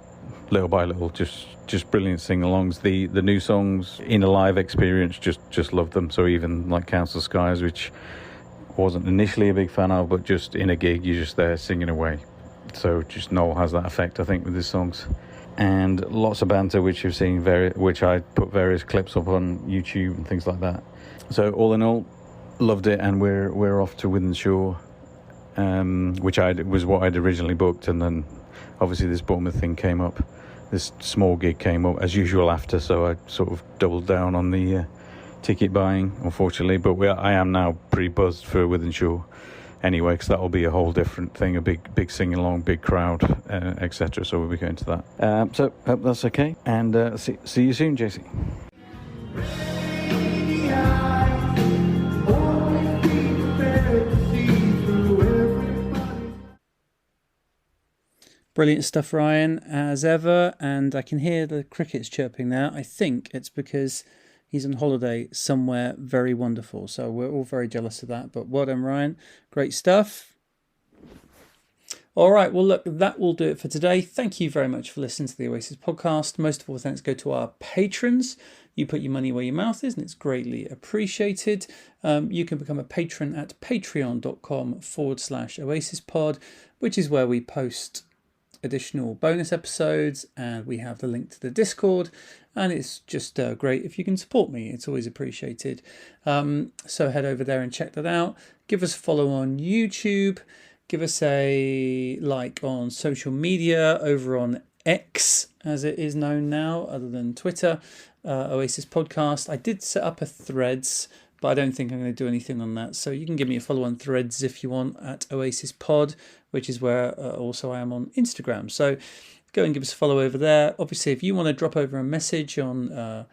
Little by Little, just brilliant sing-alongs. The new songs in a live experience, just loved them. So even like Council Skies, which wasn't initially a big fan of, but just in a gig you're just there singing away. So just Noel has that effect, I think, with his songs. And lots of banter, which you've seen, which I put various clips up on YouTube and things like that. So all in all, loved it, and we're off to Wythenshawe, which was what I'd originally booked, and then obviously this Bournemouth thing came up this small gig came up as usual after, so I sort of doubled down on the ticket buying, unfortunately. But I am now pretty buzzed for Within Shore anyway, because that'll be a whole different thing, a big sing along, big crowd, etc. So we'll be going to that. So hope that's okay, and see you soon, JC. Brilliant stuff, Ryan, as ever. And I can hear the crickets chirping now. I think it's because he's on holiday somewhere very wonderful. So we're all very jealous of that. But well done, Ryan. Great stuff. All right. Well, look, that will do it for today. Thank you very much for listening to the Oasis podcast. Most of all, thanks go to our patrons. You put your money where your mouth is, and it's greatly appreciated. You can become a patron at patreon.com/OasisPod, which is where we post additional bonus episodes, and we have the link to the Discord, and it's just great if you can support me. It's always appreciated. So head over there and check that out. Give us a follow on YouTube. Give us a like on social media over on X, as it is known now, other than Twitter. Oasis Podcast. I did set up a Threads, but I don't think I'm going to do anything on that. So you can give me a follow on Threads if you want at Oasis Pod, which is where also I am on Instagram. So go and give us a follow over there. Obviously, if you want to drop over a message on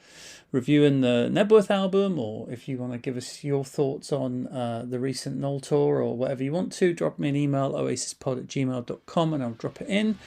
reviewing the Nebworth album, or if you want to give us your thoughts on the recent Noel tour or whatever you want to, drop me an email, oasispod@gmail.com, and I'll drop it in.